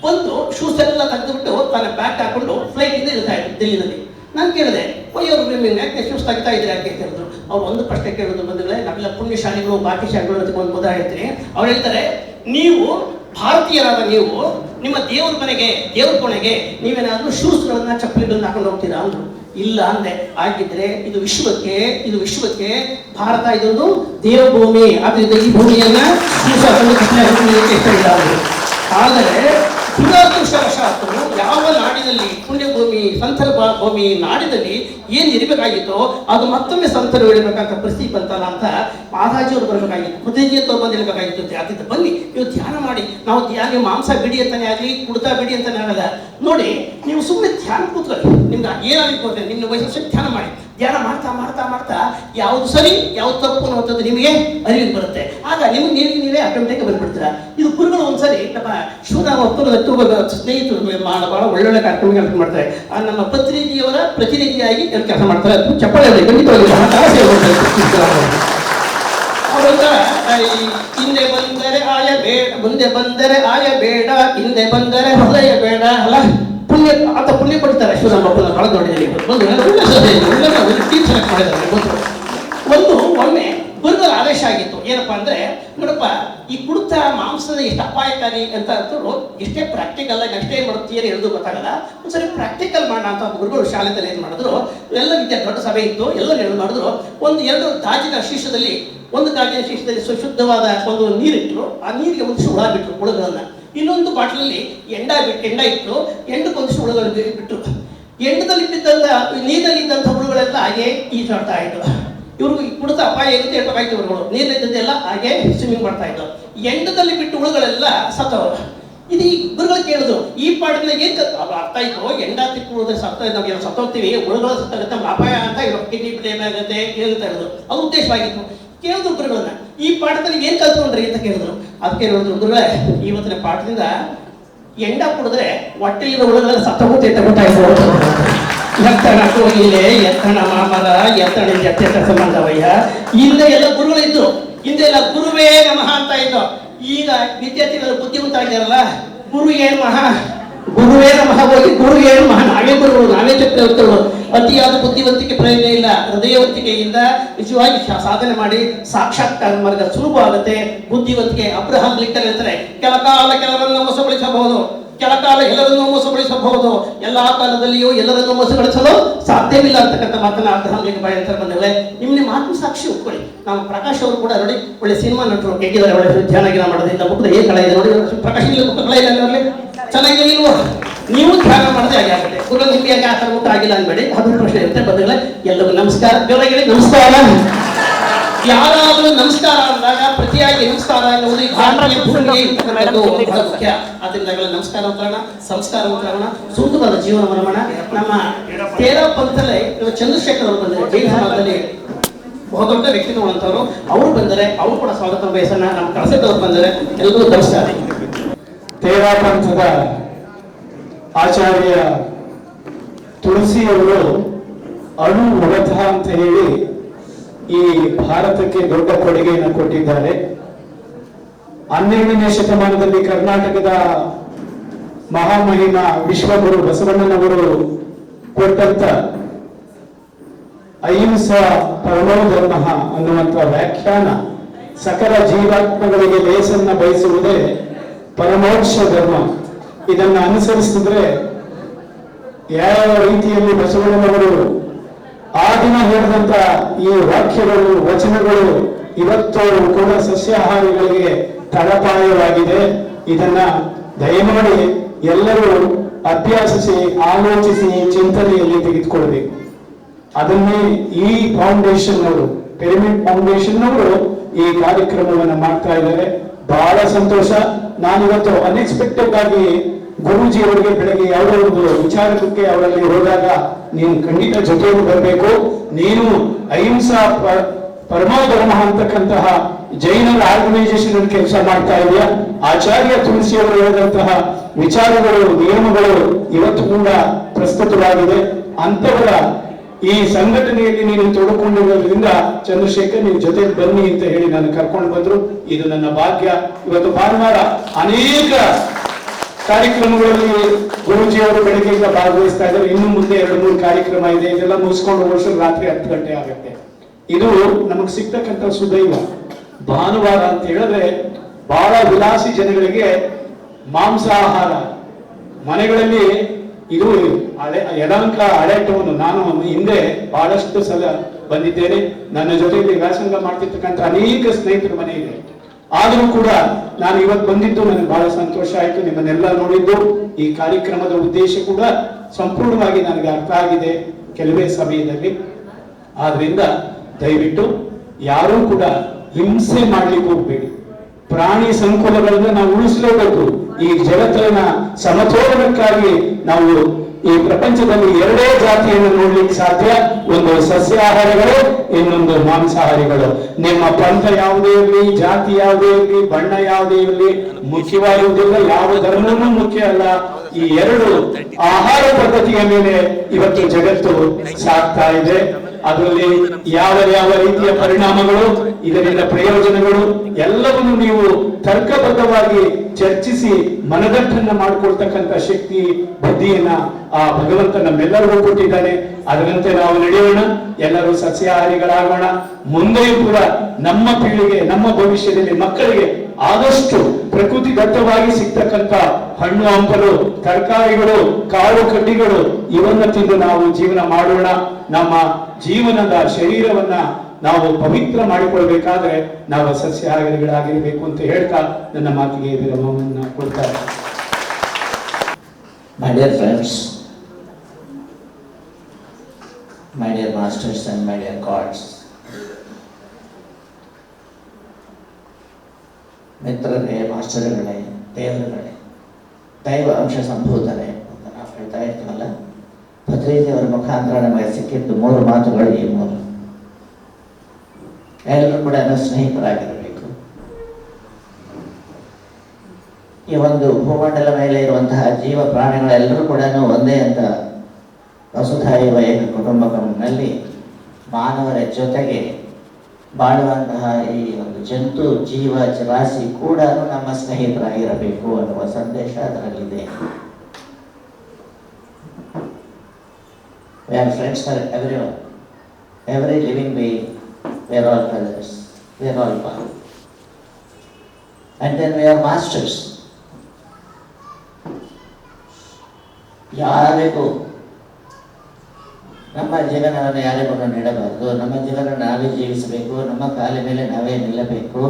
ಬಂದು ಶೂಸ್ ಎಲ್ಲ ತೆಗೆದುಬಿಟ್ಟು ತನ್ನ ಬ್ಯಾಗ್ ಹಾಕೊಂಡು ಫ್ಲೈಟ್ ಇಂದ ಇರ್ತಾ ಇದ್ರು ದಿಲ್ಲಿನಲ್ಲಿ. ನಾನು ಕೇಳಿದೆ, ಯಾಕೆ ಶೂಸ್ ತೆಗಿತಾ ಇದ್ರೆ ಯಾಕೆ ಅಂತ ಹೇಳಿದ್ರು. ಅವ್ರು ಒಂದು ಪ್ರಶ್ನೆ ಕೇಳೋದು ಬಂಧುಗಳೇ, ನಾವೆಲ್ಲ ಪುಣ್ಯಶಾಲಿಗಳು ಭಾಗ್ಯಶಾಲಿಗಳು ಅಂತ ಒಂದು ಪದ ಹೇಳ್ತೀನಿ. ಅವ್ರು ಹೇಳ್ತಾರೆ, ನೀವು ಭಾರತೀಯರಾದ ನೀವು ನಿಮ್ಮ ದೇವ್ರ ಮನೆಗೆ, ದೇವ್ರ ಕೋಣೆಗೆ ನೀವೇನಾದ್ರೂ ಶೂಸ್ಗಳನ್ನ ಚಪ್ಪಲಿಗಳನ್ನ ಹಾಕೊಂಡು ಹೋಗ್ತೀರಾ ಅಂದ್ರು. ಇಲ್ಲ ಅಂದೆ. ಆಗಿದ್ರೆ ಇದು ವಿಶ್ವಕ್ಕೆ ಭಾರತ ಇದೊಂದು ದೇವಭೂಮಿ, ಆದ್ರಿಂದ ಈ ಭೂಮಿಯನ್ನ ಇಷ್ಟ ಇಲ್ಲ ಅಂದ್ರು. ಆದರೆ ದುರಾದೃಷ್ಟವಶಾತ್ತು ಯಾವ ನಾಡಿನಲ್ಲಿ ಪುಣ್ಯಭೂಮಿ, ಸಂತರ ಭೂಮಿ ನಾಡಿನಲ್ಲಿ ಏನ್ ಇರಬೇಕಾಗಿತ್ತೋ ಅದು ಮತ್ತೊಮ್ಮೆ ಸಂತರು ಇಡಬೇಕಂತ ಪರಿಸ್ಥಿತಿ ಬಂತಲ್ಲ ಅಂತ ಮಾತಾಜಿಯವರು ಬರಬೇಕಾಗಿತ್ತು, ಬುದ್ಧಿಜಿ ಅಂತ ಬಂದಿರಬೇಕಾಗಿತ್ತು. ಅದರಿಂದ ಬನ್ನಿ ನೀವು ಧ್ಯಾನ ಮಾಡಿ. ನಾವು ಧ್ಯಾನ ಮಾಂಸ ಬಿಡಿ ಅಂತಾನೆ ಆಗಲಿ, ಕುಡ್ತಾ ಬಿಡಿ ಅಂತಾನೆ ಆಗಲ್ಲ. ನೋಡಿ, ನೀವು ಸುಮ್ಮನೆ ಧ್ಯಾನ ಕೂತ್ಕೊಳ್ಳಿ. ನಿಮ್ಗೆ ಏನಾಗಿರ್ತದೆ ನಿಮ್ಮ ವಯಸ್ಸು ಧ್ಯಾನ ಮಾಡಿ. ಧ್ಯಾನ ಮಾಡ್ತಾ ಮಾಡ್ತಾ ಮಾಡ್ತಾ ಯಾವುದು ಸರಿ ಯಾವ್ದು ತಪ್ಪು ಅನ್ನುವಂಥದ್ದು ನಿಮಗೆ ಅರಿವಿಗೆ ಬರುತ್ತೆ. ಆಗ ನೀವೇ ಆಟೋಮೆಟಿಕ್ ಬಂದ್ಬಿಡ್ತೀರಾ. ಇದು ಗುರುಗಳು ಒಂದ್ಸರಿ ನಮ್ಮ ಶಿವರಾಮ ಸ್ನೇಹಿತರು ಬಹಳ ಒಳ್ಳೊಳ್ಳೆ ಕಾರ್ಯಕ್ರಮಗಳು ಮಾಡ್ತಾರೆ. ನಮ್ಮ ಪತ್ರಿಜಿಯವರ ಪ್ರತಿನಿಧಿಯಾಗಿ ಕೆಲಸ ಮಾಡ್ತಾರೆ. ಚಪ್ಪಾಳೆ ಖಂಡಿತವಾಗಿ ಅವರೊಂಥರ ಹಿಂದೆ ಬಂದರೆ ಆಯ ಬೇಡ, ಮುಂದೆ ಬಂದರೆ ಆಯ ಬೇಡ, ಹಿಂದೆ ಬಂದರೆ ಹೃದಯ ಬೇಡ ಅಲ್ಲ. ಪುಣ್ಯ ಕೊಡ್ತಾರೆ ಶಿವರಾಮ ಬಹಳ ನೋಡಿದಲ್ಲಿ ಒಮ್ಮೆ ಗುರುಗಳ ಆದೇಶ ಆಗಿತ್ತು. ಏನಪ್ಪಾ ಅಂದ್ರೆ, ನೋಡಪ್ಪ, ಈ ಕುಡಿತ ಮಾಂಸದ ಎಷ್ಟು ಅಪಾಯಕಾರಿ ಅಂತ ಎಷ್ಟೇ ಪ್ರಾಕ್ಟಿಕಲ್ ಆಗಿ ಅಷ್ಟೇ ಮಾಡ್ತೀರಿ ಎಂದು ಗೊತ್ತಾಗಲ್ಲ. ಒಂದ್ಸರಿ ಪ್ರಾಕ್ಟಿಕಲ್ ಮಾಡೋಣ ಅಂತ ಗುರುಗಳು ಶಾಲೆದಲ್ಲಿ ಏನ್ ಮಾಡಿದ್ರು, ಎಲ್ಲ ದೊಡ್ಡ ಸಭೆ ಇತ್ತು, ಎಲ್ಲ ಏನು ಮಾಡಿದ್ರು, ಎರಡು ಗಾಜಿನ ಶೀರ್ಷದಲ್ಲಿ ಶುದ್ಧವಾದ ಒಂದು ನೀರಿಟ್ರು. ಆ ನೀರಿಗೆ ಒಂದಿಷ್ಟು ಹುಳ ಬಿಟ್ರು, ಹುಳುಗಳನ್ನ. ಇನ್ನೊಂದು ಬಾಟ್ಲಲ್ಲಿ ಎಂಡ ಇಟ್ಟು ಎಂಡಕ್ಕೊಂದಿಷ್ಟು ಹುಳುಗಳು ಬಿಟ್ರು. ಎಂಡದಲ್ಲಿ ಬಿದ್ದಂತ ನೀರಲ್ಲಿ ಇದ್ದಂಥ ಹುಳುಗಳೆಲ್ಲ ಹಾಗೆ ಈಜಾಡ್ತಾ ಇದ್ರು. ಇವ್ರಿಗೆ ಕುಡಿತ ಅಪಾಯ ಇರುತ್ತೆ ಹೇಳ್ಬೇಕಾಯ್ತು. ಇವ್ರುಗಳು ನೀರಿದ್ದೆಲ್ಲ ಹಾಗೆ ಸ್ವಿಮ್ಮಿಂಗ್ ಮಾಡ್ತಾ ಇದ್ರು. ಎಂಡದಲ್ಲಿ ಬಿಟ್ಟು ಹುಳುಗಳೆಲ್ಲ ಸತ್ತವರು. ಇದು ಈ ಗುರುಗಳು ಕೇಳಿದ್ರು, ಈ ಪಾಠದಿಂದ ಏನ್ ಅರ್ಥ ಆಯ್ತು? ಎಂಡ ತಿಕ್ಕುವುದ್ರೆ ನಾವು ಸತ್ತೋಗ್ತೀವಿ, ಹುಳುಗಳು ಸತ್ತಾಗುತ್ತೆ, ಅಪಾಯ ಅಂತ ಕಿಡ್ನಿ ಪ್ಲೇನ್ ಆಗುತ್ತೆ ಅಂತ ಹೇಳಿದ್ರು. ಅದು ಉದ್ದೇಶವಾಗಿತ್ತು. ಕೇಳಿದ್ರು ಗುರುಗಳನ್ನ, ಈ ಪಾಠದಲ್ಲಿ ಏನ್ ಕಲ್ತ್ಕೊಂಡ್ರಿ ಅಂತ ಕೇಳಿದ್ರು. ಅದಕ್ಕೆ ಹೇಳಿದ್ರು, ಗುರುಗಳೇ, ಇವತ್ತಿನ ಪಾಠದಿಂದ ಎಂಡ ಕುಡಿದ್ರೆ ಹೊಟ್ಟೆಲಿರೋ ಹುಳುಗಳೆಲ್ಲ ಸತ್ತೋಗುತ್ತೆ ಅಂತ ಗೊತ್ತಾಯ್ತು. ಎತ್ತಣ ಕೋಗಿಲೆ, ಎತ್ತಣ ಮಾಮರ, ಎತ್ತಣ ಜಟ್ಟೆ ಸಂಬಂಧವಯ್ಯ. ಹಿಂದೆ ಎಲ್ಲ ಗುರುಗಳಿದ್ದು, ಹಿಂದೆ ಎಲ್ಲ ಗುರುವೇ ನಮಃ ಅಂತ ಇದ್ದು. ಈಗ ವಿದ್ಯಾರ್ಥಿಗಳು ಬುದ್ಧಿವಂತ ಆಗಿರಲ್ಲ, ಗುರುವೇ ನಮಃ ಹೋಗಿ ಗುರುವೇ ನಮಃ. ನಾವೇ ಗುರುಗಳು, ನಾವೇ ಚಕ್ರವರ್ತಿಗಳು. ಅತಿಯಾದ ಬುದ್ಧಿವಂತಿಕೆ ಪ್ರಯೋಜನ ಇಲ್ಲ. ಹೃದಯವಂತಿಕೆಯಿಂದ ನಿಜವಾಗಿ ಸಾಧನೆ ಮಾಡಿ ಸಾಕ್ಷಾತ್ಕಾರ ಮಾರ್ಗ ಸುಲಭ ಆಗುತ್ತೆ. ಬುದ್ಧಿವಂತಿಕೆ ಅಬ್ರಹಾಂ ಲಿಂಕನ್ ಹೇಳ್ತಾರೆ, ಕೆಲಕಾಲ ಕೆಲವರನ್ನು ಮೋಸಗೊಳಿಸಬಹುದು, ಕೆಲಕಾಲ ಎಲ್ಲರನ್ನೂ ಮೋಸಗೊಳಿಸಬಹುದು, ಎಲ್ಲಾ ಕಾಲದಲ್ಲಿಯೂ ಎಲ್ಲರನ್ನೂ ಮೋಸಗೊಳಿಸಲು ಸಾಧ್ಯವಿಲ್ಲ ಅಂತಕ್ಕಂಥ ಮಾತನ್ನ ಅಬ್ರಹಾಂ ಲಿಂಕನ್ ಬಾಯಿ ಬಂದಿವೆ. ನಿಮ್ಮ ಆತ್ಮಸಾಕ್ಷಿ ಒಪ್ಕೊಳ್ಳಿ. ನಾವು ಪ್ರಕಾಶ್ ಅವರು ಕೂಡ ನೋಡಿ ಒಳ್ಳೆ ಸಿನಿಮಾ ನಟರು ಹೇಗಿದ್ದಾರೆ, ಒಳ್ಳೆ ಧ್ಯಾನ ಮಾಡೋದ್ರಿಂದ ಮುಖದ ಏನ್ ಕಳ ಇದೆ ನೋಡಿ. ಪ್ರಕಾಶ್ ಇಲ್ಲಿ ಮುಖ ಕಳ ಇಲ್ಲ ನೋಡಿ, ಚೆನ್ನಾಗಿಲ್ವೋ? ನೀವು ಧ್ಯಾನ ಮಾಡದೆ ಹಾಗೆ ಆಗುತ್ತೆ. ಗುರು ನಿಮ್ಗೆ ಯಾಕೆ ಆ ಥರ ಮುಖ ಆಗಿಲ್ಲ ಅನ್ಬೇಡಿ. ಅದು ಪ್ರಶ್ನೆ ಇರುತ್ತೆ ಬಂದಿಲ್ಲ. ಎಲ್ಲರಿಗೂ ನಮಸ್ಕಾರ, ಜೋರಾಗಿ ನಮಸ್ಕಾರ. ಯಾರಾದ್ರೂ ನಮಸ್ಕಾರ ಅಂದಾಗ ಪ್ರತಿಯಾಗಿ ನಮಸ್ಕಾರ ಎನ್ನುವುದು ಮುಖ್ಯ. ಆದ್ರಿಂದ ನಮಸ್ಕಾರ ಉತ್ತರೋಣ, ಸಂಸ್ಕಾರ ಉತ್ತರೋಣ, ಸೂಕ್ತವಾದ ಜೀವನ ಮಾಡೋಣ. ನಮ್ಮ ತೇರಾ ಪಂಥದಲ್ಲಿ ಚಂದ್ರಶೇಖರ್ ಅವರು ಬಂದರೆ, ಜೈನ ಸಮಾಜದಲ್ಲಿ ಬಹುದೊಡ್ಡ ವ್ಯಕ್ತಿಗಳು ಅಂತವರು, ಅವರು ಬಂದರೆ ಅವರು ಕೂಡ ಸ್ವಾಗತ ಬಯಸೋಣ. ನಮ್ಮ ಕಳಸಟ್ಟವರು ಬಂದರೆ ಎಲ್ಲರಿಗೂ ನಮಸ್ಕಾರ. ತೇರಾ ಪಂಥದ ಆಚಾರ್ಯ ತುಳಸಿಯವರು ಅಣು ಉಡತ ಅಂತ ಹೇಳಿ ಈ ಭಾರತಕ್ಕೆ ದೊಡ್ಡ ಕೊಡುಗೆಯನ್ನು ಕೊಟ್ಟಿದ್ದಾರೆ. 12ನೇ ಶತಮಾನದಲ್ಲಿ ಕರ್ನಾಟಕದ ಮಹಾಮಹಿಮ ವಿಶ್ವಗುರು ಬಸವಣ್ಣನವರು ಕೊಟ್ಟಂತ ಅಹಿಂಸಾ ಪರಮೋ ಧರ್ಮ ಅನ್ನುವಂಥ ವ್ಯಾಖ್ಯಾನ, ಸಕಲ ಜೀವಾತ್ಮಗಳಿಗೆ ಲೇಸನ್ನ ಬಯಸುವುದೇ ಪರಮೋಕ್ಷ ಧರ್ಮ. ಇದನ್ನು ಅನುಸರಿಸಿದ್ರೆ ಯಾವ ರೀತಿಯಲ್ಲಿ ಬಸವಣ್ಣನವರು ಆ ದಿನ ಹೇಳಿದಂತ ಈ ವಾಕ್ಯಗಳು, ವಚನಗಳು ಇವತ್ತು ಕೂಡ ಸಸ್ಯಾಹಾರಿಗಳಿಗೆ ತಳಪಾಯವಾಗಿದೆ. ಇದನ್ನ ದಯಮಾಡಿ ಎಲ್ಲರೂ ಅಭ್ಯಾಸಿಸಿ, ಆಲೋಚಿಸಿ, ಚಿಂತನೆಯಲ್ಲಿ ತೆಗೆದುಕೊಳ್ಬೇಕು. ಅದನ್ನೇ ಈ ಫೌಂಡೇಶನ್ ಅವರು, ಪಿರಮಿಡ್ ಫೌಂಡೇಶನ್ ಅವರು ಈ ಕಾರ್ಯಕ್ರಮವನ್ನು ಮಾಡ್ತಾ ಇದ್ದಾರೆ. ಬಹಳ ಸಂತೋಷ. ನಾನಿವತ್ತು ಅನ್ಎಕ್ಸ್ಪೆಕ್ಟೆಡ್ ಆಗಿ ಗುರೂಜಿ ಅವರಿಗೆ ಬೆಳಗ್ಗೆ ಯಾವುದೋ ಒಂದು ವಿಚಾರಕ್ಕೆ ಅವರಲ್ಲಿ ಹೋದಾಗ, ನೀನು ಖಂಡಿತ ಜೊತೆಯಲ್ಲಿ ಬರಬೇಕು, ನೀನು ಅಹಿಂಸಾ ಪರಮೋ ಧರ್ಮ ಅಂತಕ್ಕಂತಹ ಜೈನರ ಆರ್ಗನೈಸೇಷನ್ ಅಲ್ಲಿ ಕೆಲಸ ಮಾಡ್ತಾ ಇದೆಯಾ, ಆಚಾರ್ಯ ತುಳಸಿ ಅವರು ಹೇಳಿದಂತಹ ವಿಚಾರಗಳು, ನಿಯಮಗಳು ಇವತ್ತು ಕೂಡ ಪ್ರಸ್ತುತವಾಗಿದೆ. ಅಂತವರ ಈ ಸಂಘಟನೆಯಲ್ಲಿ ನೀನು ತೊಡಕೊಂಡಿರೋದ್ರಿಂದ ಚಂದ್ರಶೇಖರ್ ನೀವು ಜೊತೆ ಬನ್ನಿ ಅಂತ ಹೇಳಿ ನಾನು ಕರ್ಕೊಂಡು ಬಂದ್ರು. ಇದು ನನ್ನ ಭಾಗ್ಯ. ಇವತ್ತು ಭಾನುವಾರ ಅನೇಕ ಕಾರ್ಯಕ್ರಮಗಳಲ್ಲಿ ಗುರೂಜಿ ಅವರು ಬೆಳಗ್ಗೆಯಿಂದ ಭಾಗವಹಿಸ್ತಾ ಇದ್ದಾರೆ. ಇನ್ನು ಮುಂದೆ 2-3 ಕಾರ್ಯಕ್ರಮ ಇದೆ. ಇದೆಲ್ಲ ಮುಗಿಸ್ಕೊಂಡು ಹೋಗೋಷ್ಟು ರಾತ್ರಿ 10 ಗಂಟೆ ಆಗುತ್ತೆ. ಇದು ನಮಗೆ ಸಿಗ್ತಕ್ಕಂಥ ಸುದೈವ. ಭಾನುವಾರ ಅಂತ ಹೇಳಿದ್ರೆ ಬಹಳ ವಿಲಾಸಿ ಜನಗಳಿಗೆ ಮಾಂಸಾಹಾರ ಮನೆಗಳಲ್ಲಿ ಇದು ಯಲಹಂಕ ಹಳೆ ಟೌನ್. ನಾನು ಹಿಂದೆ ಬಹಳಷ್ಟು ಸಲ ಬಂದಿದ್ದೇನೆ. ನನ್ನ ಜೊತೆಯಲ್ಲಿ ವ್ಯಾಸಂಗ ಮಾಡ್ತಿರ್ತಕ್ಕಂಥ ಅನೇಕ ಸ್ನೇಹಿತರ ಮನೆ ಇದೆ. ಆದರೂ ಕೂಡ ನಾನು ಇವತ್ತು ಬಂದಿದ್ದು ನನಗೆ ಬಹಳ ಸಂತೋಷ ಆಯಿತು. ನಿಮ್ಮನ್ನೆಲ್ಲ ನೋಡಿದ್ದು, ಈ ಕಾರ್ಯಕ್ರಮದ ಉದ್ದೇಶ ಕೂಡ ಸಂಪೂರ್ಣವಾಗಿ ನನಗೆ ಅರ್ಥ ಆಗಿದೆ ಕೆಲವೇ ಸಮಯದಲ್ಲಿ. ಆದ್ರಿಂದ ದಯವಿಟ್ಟು ಯಾರೂ ಕೂಡ ಹಿಂಸೆ ಮಾಡ್ಲಿಕ್ಕೆ ಹೋಗ್ಬೇಡಿ. ಪ್ರಾಣಿ ಸಂಕುಲಗಳನ್ನ ನಾವು ಉಳಿಸಲೇಬೇಕು. ಈ ಜಗತ್ತಿನ ಸಮತೋಲನಕ್ಕಾಗಿ ನಾವು ಈ ಪ್ರಪಂಚದಲ್ಲಿ 2 ಜಾತಿಯನ್ನು ನೋಡ್ಲಿಕ್ಕೆ ಸಾಧ್ಯ. ಒಂದು ಸಸ್ಯಾಹಾರಿಗಳು, ಇನ್ನೊಂದು ಮಾಂಸಾಹಾರಿಗಳು. ನಿಮ್ಮ ಪಂಥ ಯಾವುದೇ ಇರಲಿ, ಜಾತಿ ಯಾವುದೇ ಇರಲಿ, ಬಣ್ಣ ಯಾವುದೇ ಇರಲಿ ಮುಖ್ಯವಾಗಿರುವುದಿಲ್ಲ. ಯಾವ ಧರ್ಮವೂ ಮುಖ್ಯ ಅಲ್ಲ. ಈ 2 ಆಹಾರ ಪದ್ಧತಿಯ ಮೇಲೆ ಇವತ್ತು ಜಗತ್ತು ಸಾಗ್ತಾ ಇದೆ. ಅದರಲ್ಲಿ ಯಾವ ಯಾವ ರೀತಿಯ ಪರಿಣಾಮಗಳು, ಇದರಿಂದ ಪ್ರಯೋಜನಗಳು ಎಲ್ಲವನ್ನು ನೀವು ತರ್ಕಬದ್ಧವಾಗಿ ಚರ್ಚಿಸಿ ಮನದಟ್ಟನ್ನ ಮಾಡಿಕೊಳ್ತಕ್ಕಂಥ ಶಕ್ತಿ, ಬುದ್ಧಿಯನ್ನ ಆ ಭಗವಂತ ನಮ್ಮೆಲ್ಲರಿಗೂ ಕೊಟ್ಟಿದ್ದಾನೆ. ಅದರಂತೆ ನಾವು ನಡೆಯೋಣ, ಎಲ್ಲರೂ ಸಸ್ಯಾಹಾರಿಗಳಾಗೋಣ. ಮುಂದೆಯೂ ಕೂಡ ನಮ್ಮ ಪೀಳಿಗೆ, ನಮ್ಮ ಭವಿಷ್ಯದಲ್ಲಿ ಮಕ್ಕಳಿಗೆ ಆದಷ್ಟು ಪ್ರಕೃತಿ ದತ್ತವಾಗಿ ಸಿಗ್ತಕ್ಕಂಥ ಹಣ್ಣು ಹಂಪಲು, ತರಕಾರಿಗಳು, ಕಾಳು ಕಡ್ಡಿಗಳು ಇವನ್ನ ತಿಂದು ನಾವು ಜೀವನ ಮಾಡೋಣ. ನಮ್ಮ ಜೀವನದ ಶರೀರವನ್ನ ನಾವು ಪವಿತ್ರ ಮಾಡಿಕೊಳ್ಬೇಕಾದ್ರೆ ನಾವು ಸಸ್ಯಾಹಾರಿಗಳಾಗಿರ್ಬೇಕು ಅಂತ ಹೇಳ್ತಾ ನನ್ನ ಮಾತಿಗೆ ವಿರಾಮವನ್ನು ಕೊಡ್ತಾರೆ. My dear friends, my dear masters and my dear gods, ಮಿತ್ರರೇ, ಮಾಸ್ಟರ್ಗಳೇ, ದೇವರುಗಳೇ, ದೈವ ಅಂಶ ಸಂಭೂತರೇ ಅಂತ ನಾವು ಹೇಳ್ತಾ ಇರ್ತೀವಲ್ಲ, ಭದ್ರೀದೇವರ ಮುಖಾಂತರ ನಮಗೆ ಸಿಕ್ಕಿದ್ದು 3 ಮಾತುಗಳು. ಈ 3 ಎಲ್ಲರೂ ಕೂಡ ಸ್ನೇಹಿತರಾಗಿರಬೇಕು. ಈ ಒಂದು ಭೂಮಂಡಲ ಮೇಲೆ ಇರುವಂತಹ ಜೀವ ಪ್ರಾಣಿಗಳೆಲ್ಲರೂ ಕೂಡ ಒಂದೇ ಅಂತ ವಸುಧೈವ ಏಕ ಕುಟುಂಬಕಂನಲ್ಲಿ ಮಾನವರ ಜೊತೆಗೆ ಬಾಳುವಂತಹ ಈ ಒಂದು ಜಂತು ಜೀವ ರಾಶಿ ಕೂಡ ನಮ್ಮ ಸ್ನೇಹಿತರಾಗಿರಬೇಕು ಅನ್ನುವ ಸಂದೇಶ ಅದರಲ್ಲಿದೆ. We are friends for everyone, every living being. We are all brothers, we are all one. And then we are masters. ಯಾರಿಗೂ ನಮ್ಮ ಜೀವನವನ್ನು ಯಾರಿಗೂ ನೀಡಬಾರದು. ನಮ್ಮ ಜೀವನ ನಾವೇ ಜೀವಿಸಬೇಕು. ನಮ್ಮ ಕಾಲ ಮೇಲೆ ನಾವೇ ನಿಲ್ಲಬೇಕು.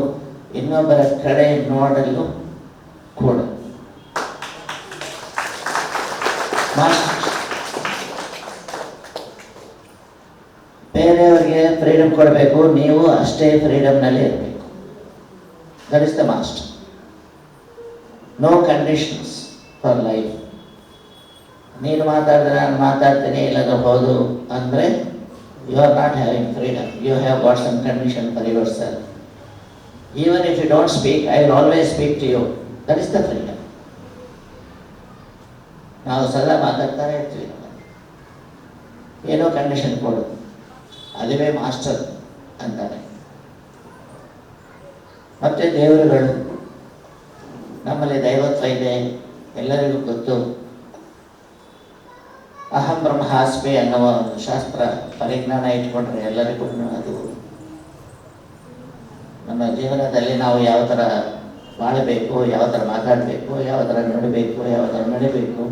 ಇನ್ನೊಬ್ಬರ ಕಡೆ ನೋಡಲು ಕೂಡ ಬೇರೆಯವರಿಗೆ ಫ್ರೀಡಮ್ ಕೊಡಬೇಕು, ನೀವು ಅಷ್ಟೇ ಫ್ರೀಡಮ್ನಲ್ಲಿ ಇರಬೇಕು. That is the must. No conditions for life. ನೀನು ಮಾತಾಡಿದ್ರೆ ನಾನು ಮಾತಾಡ್ತೀನಿ, ಇಲ್ಲದ ಹೌದು ಅಂದರೆ you are not having freedom. You have got some condition for yourself. Even if you don't speak, I will always speak to you. That is the freedom. ನಾವು ಸದಾ ಮಾತಾಡ್ತಾನೆ ಇರ್ತೀವಿ. ಏನೋ ಕಂಡೀಷನ್ ಕೊಡು, ಅದುವೇ ಮಾಸ್ಟರ್ ಅಂತಾನೆ. ಮತ್ತು ದೇವರುಗಳು, ನಮ್ಮಲ್ಲಿ ದೈವತ್ವ ಇದೆ, ಎಲ್ಲರಿಗೂ ಗೊತ್ತು. ಅಹಂ ಬ್ರಹ್ಮಾಸ್ಮಿ ಅನ್ನುವ ಒಂದು ಶಾಸ್ತ್ರ ಪರಿಜ್ಞಾನ ಇಟ್ಕೊಂಡ್ರೆ ಎಲ್ಲರಿಗೂ ಅದು ನಮ್ಮ ಜೀವನದಲ್ಲಿ ನಾವು ಯಾವ ಥರ ಬಾಳಬೇಕು, ಯಾವ ಥರ ಮಾತಾಡಬೇಕು, ಯಾವ ಥರ ನೋಡಬೇಕು, ಯಾವ ಥರ ನಡಿಬೇಕು,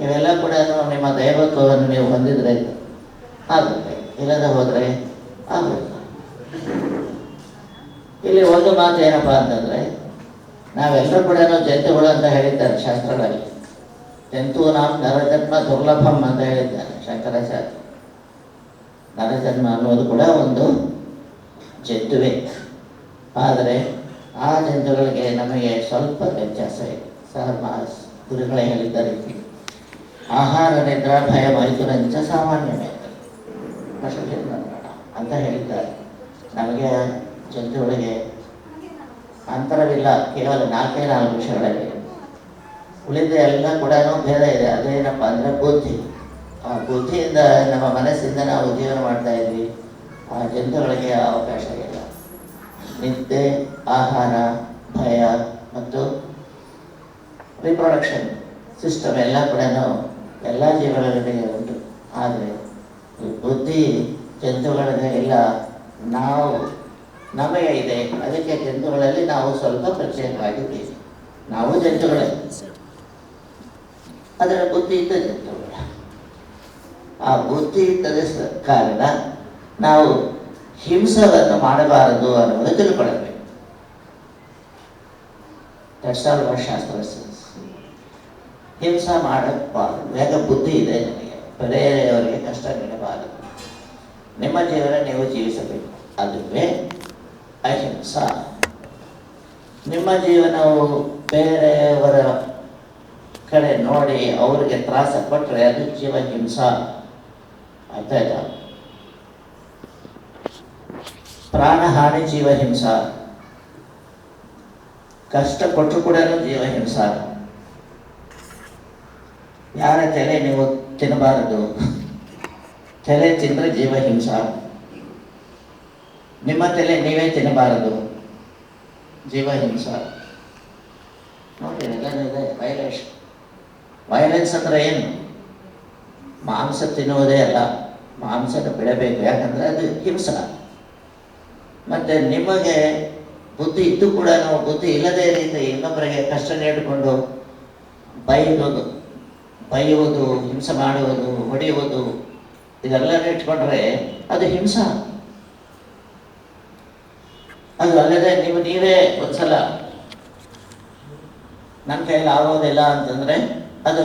ಇವೆಲ್ಲ ಕೂಡ ನಿಮ್ಮ ದೈವತ್ವವನ್ನು ನೀವು ಹೊಂದಿದ್ರೆ ಆಗುತ್ತೆ, ಇಲ್ಲದೆ ಹೋದರೆ ಆಗುತ್ತೆ. ಇಲ್ಲಿ ಒಂದು ಮಾತು ಏನಪ್ಪ ಅಂತಂದರೆ, ನಾವೆಲ್ಲರೂ ಕೂಡ ಜಂತುಗಳು ಅಂತ ಹೇಳಿದ್ದಾರೆ ಶಾಸ್ತ್ರಗಳಲ್ಲಿ. ಜಂತು ನಾವು ನರಜನ್ಮ ದುರ್ಲಭಂ ಅಂತ ಹೇಳಿದ್ದಾರೆ ಶಂಕರಾಚಾರ್ಯ. ನರಜನ್ಮ ಅನ್ನೋದು ಕೂಡ ಒಂದು ಜಂತುವೆ. ಆದರೆ ಆ ಜಂತುಗಳಿಗೆ ನಮಗೆ ಸ್ವಲ್ಪ ವ್ಯತ್ಯಾಸ ಇದೆ. ಗುರುಗಳೇ ಹೇಳಿದ್ದಾರೆ, ಆಹಾರ ನಿದ್ರಾ ಭಯ ಮೈಥುನಂಚ ಸಾಮಾನ್ಯವೇ ಅಂತ ಹೇಳಿದ್ದಾರೆ. ನಮಗೆ ಜಂತುಗಳಿಗೆ ಅಂತರವಿಲ್ಲ, ಕೇವಲ 4 ವಿಷಯಗಳಲ್ಲಿ. ಉಳಿದ ಎಲ್ಲ ಕೂಡ ಭೇದ ಇದೆ. ಅದೇನಪ್ಪ ಅಂದರೆ ಬುದ್ಧಿ. ಆ ಬುದ್ಧಿಯಿಂದ ನಮ್ಮ ಮನಸ್ಸಿಂದ ನಾವು ಜೀವನ ಮಾಡ್ತಾ ಇದ್ವಿ. ಆ ಜಂತುಗಳಿಗೆ ಅವಕಾಶ ಇಲ್ಲ. ನಿದ್ದೆ, ಆಹಾರ, ಭಯ ಮತ್ತು ರಿಪ್ರೊಡಕ್ಷನ್ ಸಿಸ್ಟಮ್ ಎಲ್ಲ ಕೂಡ ಎಲ್ಲ ಜೀವಗಳಿಗೆ ಉಂಟು. ಆದರೆ ಈ ಬುದ್ಧಿ ಜಂತುಗಳಿಗೆ ಇಲ್ಲ, ನಮಗೆ ಇದೆ. ಅದಕ್ಕೆ ಜಂತುಗಳಲ್ಲಿ ನಾವು ಸ್ವಲ್ಪ ಪ್ರತ್ಯೇಕವಾಗಿದ್ದೀವಿ. ನಾವು ಜಂತುಗಳೇ, ಅದರ ಬುದ್ಧಿ ಇದ್ದ ಜಂತುಗಳ. ಆ ಬುದ್ಧಿ ಇದ್ದದ ಕಾರಣ ನಾವು ಹಿಂಸವನ್ನು ಮಾಡಬಾರದು ಅನ್ನೋದು ತಿಳ್ಕೊಳ್ಬೇಕು. ಶಾಸ್ತ್ರ ಹಿಂಸೆ ಮಾಡಬಾರದು. ಯಾಕೆ ಬುದ್ಧಿ ಇದೆ ನಿಮಗೆ, ಬೇರೆಯವರಿಗೆ ಕಷ್ಟ ನೀಡಬಾರದು. ನಿಮ್ಮ ಜೀವನ ನೀವು ಜೀವಿಸಬೇಕು, ಅದುವೇ ಅಹಿಂಸ. ನಿಮ್ಮ ಜೀವನವು ಬೇರೆಯವರ ಕಡೆ ನೋಡಿ ಅವರಿಗೆ ತ್ರಾಸ ಕೊಟ್ಟರೆ ಅದು ಜೀವ ಹಿಂಸ. ಅರ್ಥ ಆಯ್ತಾ? ಪ್ರಾಣಹಾನಿ ಜೀವ ಹಿಂಸ, ಕಷ್ಟ ಕೊಟ್ಟರು ಕೂಡ ಜೀವ ಹಿಂಸ. ಯಾರ ತಲೆ ನೀವು ತಿನ್ನಬಾರದು, ತಲೆ ತಿಂದರೆ ಜೀವ ಹಿಂಸ. ನಿಮ್ಮ ತಲೆ ನೀವೇ ತಿನ್ನಬಾರದು, ಜೀವ ಹಿಂಸ. ನೋಡಿ ಎಲ್ಲನೂ ಇದೆ ವೈಲೇಷನ್. ವೈಲೆನ್ಸ್ ಅಂದರೆ ಏನು? ಮಾಂಸ ತಿನ್ನುವುದೇ ಅಲ್ಲ, ಮಾಂಸನ ಬಿಡಬೇಕು. ಯಾಕಂದರೆ ಅದು ಹಿಂಸ. ಮತ್ತು ನಿಮಗೆ ಬುದ್ಧಿ ಇದ್ದು ಕೂಡ ನಾವು ಬುದ್ಧಿ ಇಲ್ಲದೇ ರೀತಿ ಇನ್ನೊಬ್ಬರಿಗೆ ಕಷ್ಟ ನೀಡಿಕೊಂಡು ಬೈಯುವುದು, ಹಿಂಸೆ ಮಾಡುವುದು, ಹೊಡೆಯುವುದು, ಇದೆಲ್ಲ ಇಟ್ಕೊಂಡ್ರೆ ಅದು ಹಿಂಸ. ಅದು ಅಲ್ಲದೆ ನೀವೇ ಒಂದ್ಸಲ ನನ್ನ ಕೈಯಲ್ಲಿ ಆಗೋದಿಲ್ಲ ಅಂತಂದರೆ ಅದು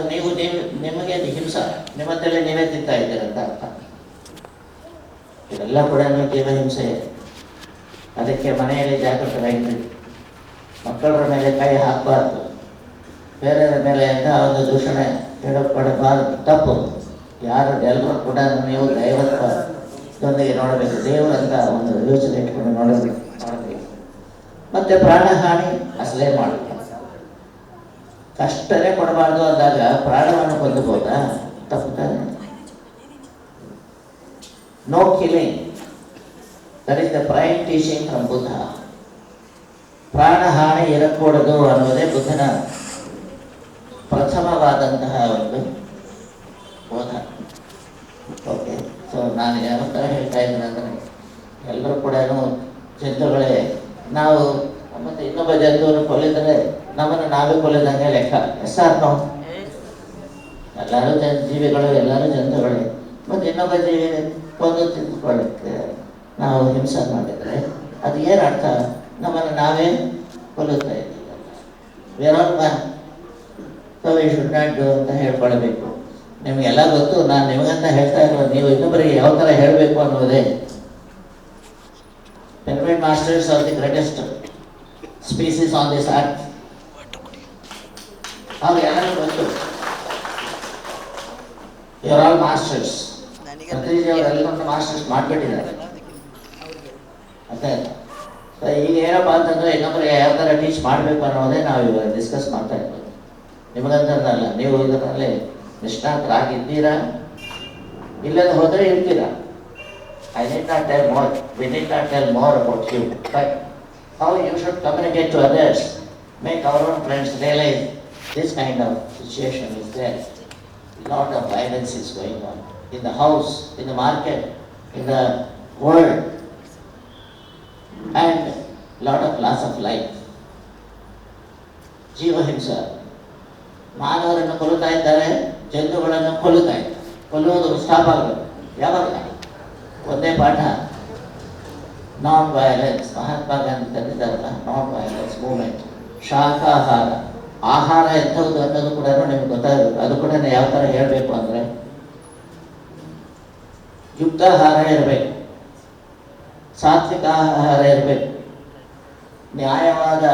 ನಿಮಗೆ ಹಿಂಸ, ನಿಮ್ಮ ತಲೆ ನೀವೇ ತಿಂತಾ ಇದ್ದೀರಂತ ಅರ್ಥ. ಇದೆಲ್ಲ ಕೂಡ ಜೀವ ಹಿಂಸೆ. ಅದಕ್ಕೆ ಮನೆಯಲ್ಲಿ ಜಾಗೃತರಾಗಿದ್ದೀವಿ. ಮಕ್ಕಳ ಮೇಲೆ ಕೈ ಹಾಕಬಾರ್ದು, ಬೇರೆಯವರ ಮೇಲೆ ಒಂದು ದೂಷಣೆ ಹೇಳಪಡಬಾರದು, ತಪ್ಪು. ಎಲ್ಲರೂ ಕೂಡ ನೀವು ದೈವತ್ವದೊಂದಿಗೆ ನೋಡಬೇಕು, ದೇವರಂತ ಒಂದು ಯೋಚನೆ ಇಟ್ಕೊಂಡು ನೋಡಬೇಕು. ಮತ್ತೆ ಪ್ರಾಣಹಾನಿ ಅಸಲೇ ಮಾಡಬೇಕು. ಕಷ್ಟನೇ ಕೊಡಬಾರ್ದು ಅಂದಾಗ ಪ್ರಾಣವನ್ನು ಕೊಂದಬಹುದಾ? ತಪ್ಪುತ್ತಾನೆ. No killing, that is the prime teaching from Buddha. ಪ್ರಾಣಹಾನಿ ಇರಕೂಡದು ಅನ್ನೋದೇ ಬುದ್ಧನ ಪ್ರಥಮವಾದಂತಹ ಒಂದು ಬೋಧ. ಓಕೆ, ಸೊ ನಾನು ಯಾವ ಥರ ಹೇಳ್ತಾ ಇದ್ದೀನಿ ಅಂದರೆ, ಎಲ್ಲರೂ ಕೂಡ ಜಂತುಗಳೇ. ನಾವು ಮತ್ತು ಇನ್ನೊಬ್ಬ ಜಂತುವನ್ನು ಕೊಲ್ಲಿದರೆ ನಮ್ಮನ್ನು ನಾವೇ ಕೊಲ್ಲಿದಂಗೆ ಲೆಕ್ಕ. ನಾವು ಎಲ್ಲರೂ ಜೀವಿಗಳು, ಎಲ್ಲರೂ ಜಂತುಗಳೇ. ಮತ್ತು ಇನ್ನೊಬ್ಬ ಜೀವಿ ಕೊಂದು ತಿಂದುಕೊಳ್ಳಕ್ಕೆ ನಾವು ಹಿಂಸೆ ಮಾಡಿದರೆ ಅದು ಏನು ಅರ್ಥ? ನಮ್ಮನ್ನು ನಾವೇ ಕೊಲ್ಲುತ್ತಾ ಇದ್ದೀವಿ. So we should not do ಅಂತ ಹೇಳ್ಕೊಳ್ಬೇಕು. ನಿಮಗೆಲ್ಲ ಗೊತ್ತು, ನಾನು ನಿಮಗಂತ ಹೇಳ್ತಾ ಇರೋ, ನೀವು ಇನ್ನೊಬ್ಬರಿಗೆ ಯಾವ ಥರ ಹೇಳಬೇಕು ಅನ್ನೋದೇ. Pyramid masters are the greatest species on this earth. ಅವ್ರು ಎಲ್ಲರೂ ಗೊತ್ತು, ಯು ಆರ್ ಆಲ್ ಮಾಸ್ಟರ್ಸ್. ಅವರೆಲ್ಲರನ್ನು ಮಾಸ್ಟರ್ಸ್ ಮಾಡಿಬಿಟ್ಟಿದ್ದಾರೆ. ಅದೇ ಈಗ ಏನಪ್ಪ ಅಂತಂದರೆ, ಇನ್ನೊಬ್ಬರಿಗೆ ಯಾವ ಥರ ಟೀಚ್ ಮಾಡಬೇಕು ಅನ್ನೋದೇ ನಾವು ಇವಾಗ ಡಿಸ್ಕಸ್ ಮಾಡ್ತಾ ಇದ್ದೀವಿ. ನಿಮಗಂತಲ್ಲ, ನೀವು ಇದರಲ್ಲಿ ನಿಷ್ಣಾತರಾಗಿದ್ದೀರಾ, ಇಲ್ಲದೆ ಹೋದರೆ ಇರ್ತೀರಾ. I need not tell more. We need not tell more about you. But how you should communicate to others, make our own friends realize this kind of situation is there. Lot of violence is going on in the house, in the market, in the world, and lot of loss of life. ಜೀವಹಿಂಸ, ಮಾನವರನ್ನು ಕೊಲ್ಲುತ್ತಾ ಇದ್ದಾರೆ, ಜಂತುಗಳನ್ನು ಕೊಲ್ಲುತ್ತಾ ಇದ್ದಾರೆ. ಕೊಲ್ಲುವುದು ಸ್ಟಾಪ್ ಆಗಬೇಕು. ಯಾವಾಗ? ಒಂದೇ ಪಾಠ, ನಾನ್ ವೈಲೆನ್ಸ್. ಮಹಾತ್ಮ ಗಾಂಧಿ ತಂದಿದ್ದಾರಲ್ಲ ನಾನ್ ವೈಲೆನ್ಸ್ ಮೂವ್ಮೆಂಟ್. ಶಾಖಾಹಾರ, ಆಹಾರ ಎಂಥದ್ದು ಅನ್ನೋದು ಕೂಡ ನಿಮ್ಗೆ ಗೊತ್ತಾಗಬೇಕು. ಅದು ಕೂಡ ಯಾವ ಥರ ಹೇಳಬೇಕು ಅಂದರೆ, ಯುಕ್ತಾಹಾರ ಇರಬೇಕು, ಸಾತ್ವಿಕ ಆಹಾರ ಇರಬೇಕು, ನ್ಯಾಯವಾದ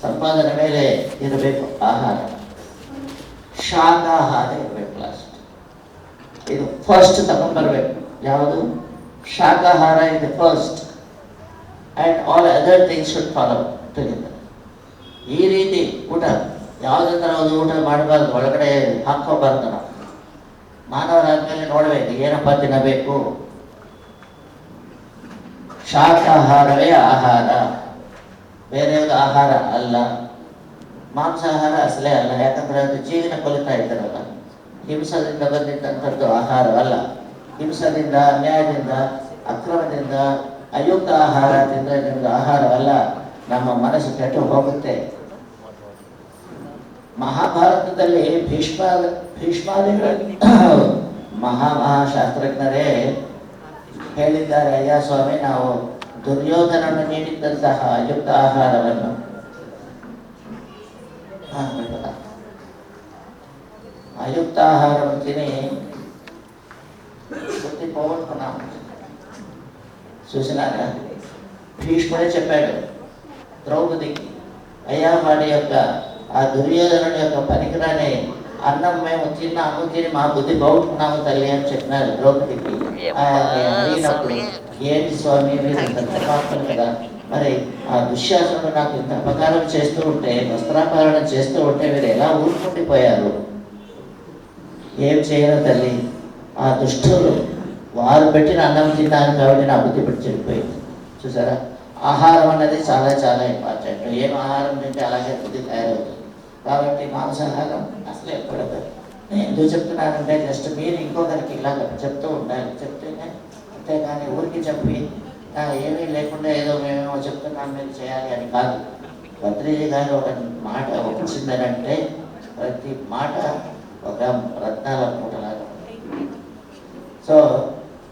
ಸಂಪಾದನೆ ಮೇಲೆ ಇರಬೇಕು ಆಹಾರ, ಶಾಖಾಹಾರ ಇರಬೇಕು. ಲಾಸ್ಟ್ ಇದು ಫಸ್ಟ್ ತಗೊಂಡ್ಬರ್ಬೇಕು. ಯಾವುದು? ಶಾಖಾಹಾರ is the first and all other things should follow together. ಈ ರೀತಿ ಊಟ ಯಾವುದಂದ್ರೆ ಅದು ಊಟ ಮಾಡಬಾರ್ದು, ಒಳಗಡೆ ಹಾಕೋಬಾರ್ದು. ನಾವು ಮಾನವರಾದ್ಮೇಲೆ ನೋಡಬೇಕು ಏನಪ್ಪ ತಿನ್ನಬೇಕು. ಶಾಖಾಹಾರವೇ ಆಹಾರ, ಬೇರೆ ಯಾವುದು ಆಹಾರ ಅಲ್ಲ. ಮಾಂಸಾಹಾರ ಅಸಲೇ ಅಲ್ಲ, ಯಾಕಂದ್ರೆ ಅದು ಜೀವನ ಕೊಲ್ತಾ ಇದ್ದಾರಲ್ಲ. ಹಿಂಸದಿಂದ ಬಂದಿದ್ದಂಥದ್ದು ಆಹಾರವಲ್ಲ. ಹಿಂಸದಿಂದ, ಅನ್ಯಾಯದಿಂದ, ಅಕ್ರಮದಿಂದ, ಅಯುಕ್ತ ಆಹಾರ ತಿಂದರೆ ನಿಮ್ಗೆ ಆಹಾರವಲ್ಲ. ನಮ್ಮ ಮನಸ್ಸು ಕೆಟ್ಟು ಹೋಗುತ್ತೆ. ಮಹಾಭಾರತದಲ್ಲಿ ಭೀಷ್ಮಾದಿಗಳು ಮಹಾಶಾಸ್ತ್ರಜ್ಞರೇ ಹೇಳಿದ್ದಾರೆ, ಅಯ್ಯ ಸ್ವಾಮಿ, ನಾವು ದುರ್ಯೋಧನನ್ನು ನೀಡಿದ್ದಂತಹ ಅಯುಕ್ತ ಆಹಾರವನ್ನು అయుక్త ఆహారం తిని బుద్ధి పోగొట్టుకున్నాం. చూసినారా? భీష్ముడే చెప్పాడు ద్రౌపదికి, అయ్యా వాడి యొక్క ఆ దుర్యోధనుడి యొక్క పనికిరాని అన్నం మేము తిన్నాము, తిని మా బుద్ధి పోగొట్టుకున్నాము తల్లి అని చెప్పినారు ద్రౌపదికి. అడిగినప్పుడు ఏంటి స్వామి మీరు ఇంత ధర్మాత్మలు కదా, మరి ఆ దుశ్శాసనుడు నాకు ఇంత అపకారం చేస్తూ ఉంటే, వస్త్రాపహరణం చేస్తూ ఉంటే మీరు ఎలా ఊరుకుండిపోయారు? ఏం చేయను తల్లి, ఆ దుష్టులు వారు పెట్టిన అన్నం తిన్నాను కాబట్టి నా బుద్ధి పెట్టి చెడిపోయింది. చూసారా? ఆహారం అన్నది చాలా చాలా ఇంపార్టెంట్. ఏం ఆహారం తింటే అలాగే బుద్ధి తయారవుతుంది. కాబట్టి మాంసాహారం అసలు ఎప్పుడు నేను ఎందుకు చెప్తున్నానంటే, జస్ట్ మీరు ఇంకొకరికి ఇలాగ చెప్తూ ఉండాలి. చెప్తేనే, అంతేగాని ఊరికి చెప్పి ఏమీ లేకుండా ఏదో మేమేమో చెప్తున్నాం మీరు చేయాలి అని కాదు. భద్రీజీ గారు ఒక మాట వచ్చిందనంటే ప్రతి మాట ఒక రత్నాల మూటలాగా. సో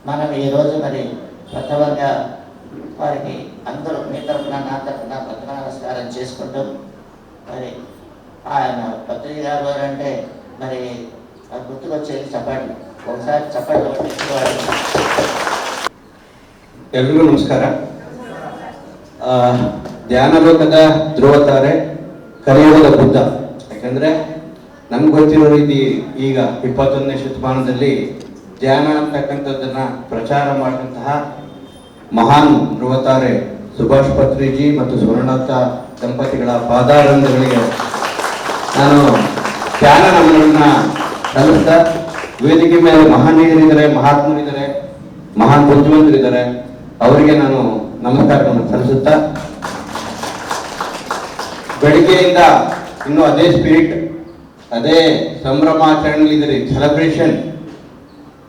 మనం ఈరోజు మరి ప్రథమంగా వారికి అందరూ మీ తరఫున నా తరఫున ప్రథమ నమస్కారం చేసుకుంటూ, మరి ఆయన భద్రీజీ గారు అంటే మరి గుర్తుకొచ్చేది చప్పట్లు. ఒకసారి చప్పట్లు పెట్టుకోవాలి. ಎಲ್ರಿಗೂ ನಮಸ್ಕಾರ. ಧ್ಯಾನ ಲೋಕದ ಧ್ರುವ ತಾರೆ, ಕಲಿಯುಗದ ಬುದ್ಧ. ಯಾಕಂದ್ರೆ ನಮ್ಗೆ ಗೊತ್ತಿರೋ ರೀತಿ ಈಗ 21ನೇ ಶತಮಾನದಲ್ಲಿ ಧ್ಯಾನ ಅಂತಕ್ಕಂಥದ್ದನ್ನ ಪ್ರಚಾರ ಮಾಡಿದಂತಹ ಮಹಾನ್ ಧ್ರುವತಾರೆ ಸುಭಾಷ್ ಪತ್ರಿಜಿ ಮತ್ತು ಸ್ವರ್ಣಲತಾ ದಂಪತಿಗಳ ಪಾದಾರಂಧಗಳಿಗೆ ನಾನು ಧ್ಯಾನ ನಮನನ್ನ ಸಲ್ಲಿಸ್ತಾ, ವೇದಿಕೆ ಮೇಲೆ ಮಹನೀಯರಿದ್ದಾರೆ, ಮಹಾತ್ಮರಿದ್ದಾರೆ, ಮಹಾನ್ ಬುದ್ಧಿವಂತರಿದ್ದಾರೆ, ಅವರಿಗೆ ನಾನು ನಮಸ್ಕಾರವನ್ನು ಸಲ್ಲಿಸುತ್ತಾ, ಬೆಳಿಗ್ಗೆಯಿಂದ ಇನ್ನೂ ಅದೇ ಸ್ಪಿರಿಟ್, ಅದೇ ಸಂಭ್ರಮಾಚರಣೆಗಳಿದೆ, celebration,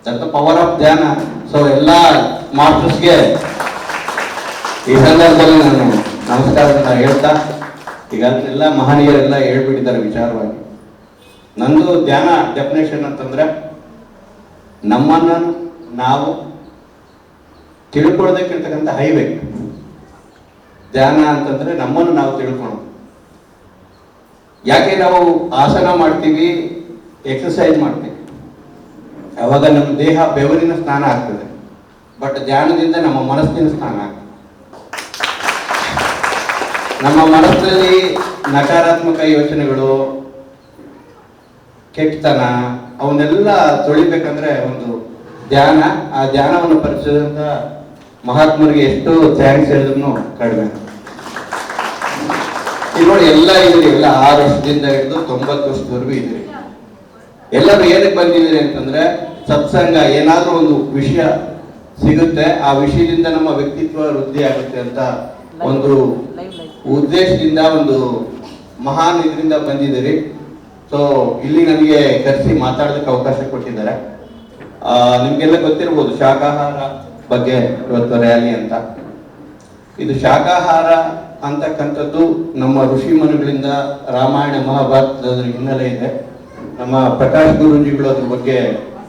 that the power of dhyana. So ಎಲ್ಲ ಮಾಸ್ಟರ್ಸ್ಗೆ ಈ ಸಂದರ್ಭದಲ್ಲಿ ನಾನು ನಮಸ್ಕಾರವನ್ನು ಹೇಳ್ತಾ, ಈಗ ಎಲ್ಲ ಮಹನೀಯರೆಲ್ಲ ಹೇಳ್ಬಿಟ್ಟಿದ್ದಾರೆ ವಿಚಾರವಾಗಿ. ನಂದು ಧ್ಯಾನ ಡೆಫಿನೇಷನ್ ಅಂತಂದ್ರೆ, ನಮ್ಮನ್ನು ನಾವು ತಿಳ್ಕೊಳ್ಳೋದಕ್ಕಿರ್ತಕ್ಕಂಥ ಹೈವೇ. ಧ್ಯಾನ ಅಂತಂದ್ರೆ ನಮ್ಮನ್ನು ನಾವು ತಿಳ್ಕೊಳ್ಳೋದು. ಯಾಕೆ ನಾವು ಆಸನ ಮಾಡ್ತೀವಿ, ಎಕ್ಸಸೈಸ್ ಮಾಡ್ತೀವಿ, ಅವಾಗ ನಮ್ಮ ದೇಹ ಬೆವರಿನ ಸ್ನಾನ ಆಗ್ತದೆ. ಬಟ್ ಧ್ಯಾನದಿಂದ ನಮ್ಮ ಮನಸ್ಸಿನ ಸ್ನಾನ ಆಗ್ತದೆ. ನಮ್ಮ ಮನಸ್ಸಿನಲ್ಲಿ ನಕಾರಾತ್ಮಕ ಯೋಚನೆಗಳು, ಕೆಟ್ಟತನ, ಅವನ್ನೆಲ್ಲ ತೊಳಿಬೇಕಂದ್ರೆ ಒಂದು ಧ್ಯಾನ. ಆ ಧ್ಯಾನವನ್ನು ಪರಿಚಯಿಸಿದಂತ ಮಹಾತ್ಮರಿಗೆ ಎಷ್ಟು ಥ್ಯಾಂಕ್ಸ್ ಹೇಳಿದ್ರು ಕಡಿಮೆ. ಇಲ್ಲಿ ನೋಡಿ ಎಲ್ಲ ಇದ್ರಿ, ಎಲ್ಲ 6 ವರ್ಷದಿಂದ ಹಿಡಿದು 90 ವರ್ಷದವರೆಗೂ ಇದ್ರಿ. ಎಲ್ಲರೂ ಏನಕ್ಕೆ ಬಂದಿದ್ದೀರಿ ಅಂತಂದ್ರೆ ಸತ್ಸಂಗ, ಏನಾದ್ರೂ ಒಂದು ವಿಷಯ ಸಿಗುತ್ತೆ, ಆ ವಿಷಯದಿಂದ ನಮ್ಮ ವ್ಯಕ್ತಿತ್ವ ವೃದ್ಧಿ ಆಗುತ್ತೆ ಅಂತ ಒಂದು ಉದ್ದೇಶದಿಂದ, ಒಂದು ಮಹಾನ್ ಇದರಿಂದ ಬಂದಿದ್ದೀರಿ. ಸೊ ಇಲ್ಲಿ ನನಗೆ ಕರೆಸಿ ಮಾತಾಡೋದಕ್ಕೆ ಅವಕಾಶ ಕೊಟ್ಟಿದ್ದಾರೆ. ನಿಮ್ಗೆಲ್ಲ ಗೊತ್ತಿರ್ಬೋದು ಶಾಕಾಹಾರ ಬಗ್ಗೆ ಇವತ್ತು ರ್ಯಾಲಿ ಅಂತ. ಇದು ಶಾಕಾಹಾರ ಅಂತಕ್ಕಂಥದ್ದು ನಮ್ಮ ಋಷಿ ಮುನಿಗಳಿಂದ ರಾಮಾಯಣ ಮಹಾಭಾರತದ ಹಿನ್ನೆಲೆ ಇದೆ. ನಮ್ಮ ಪ್ರಕಾಶ್ ಗುರೂಜಿಗಳು ಅದ್ರ ಬಗ್ಗೆ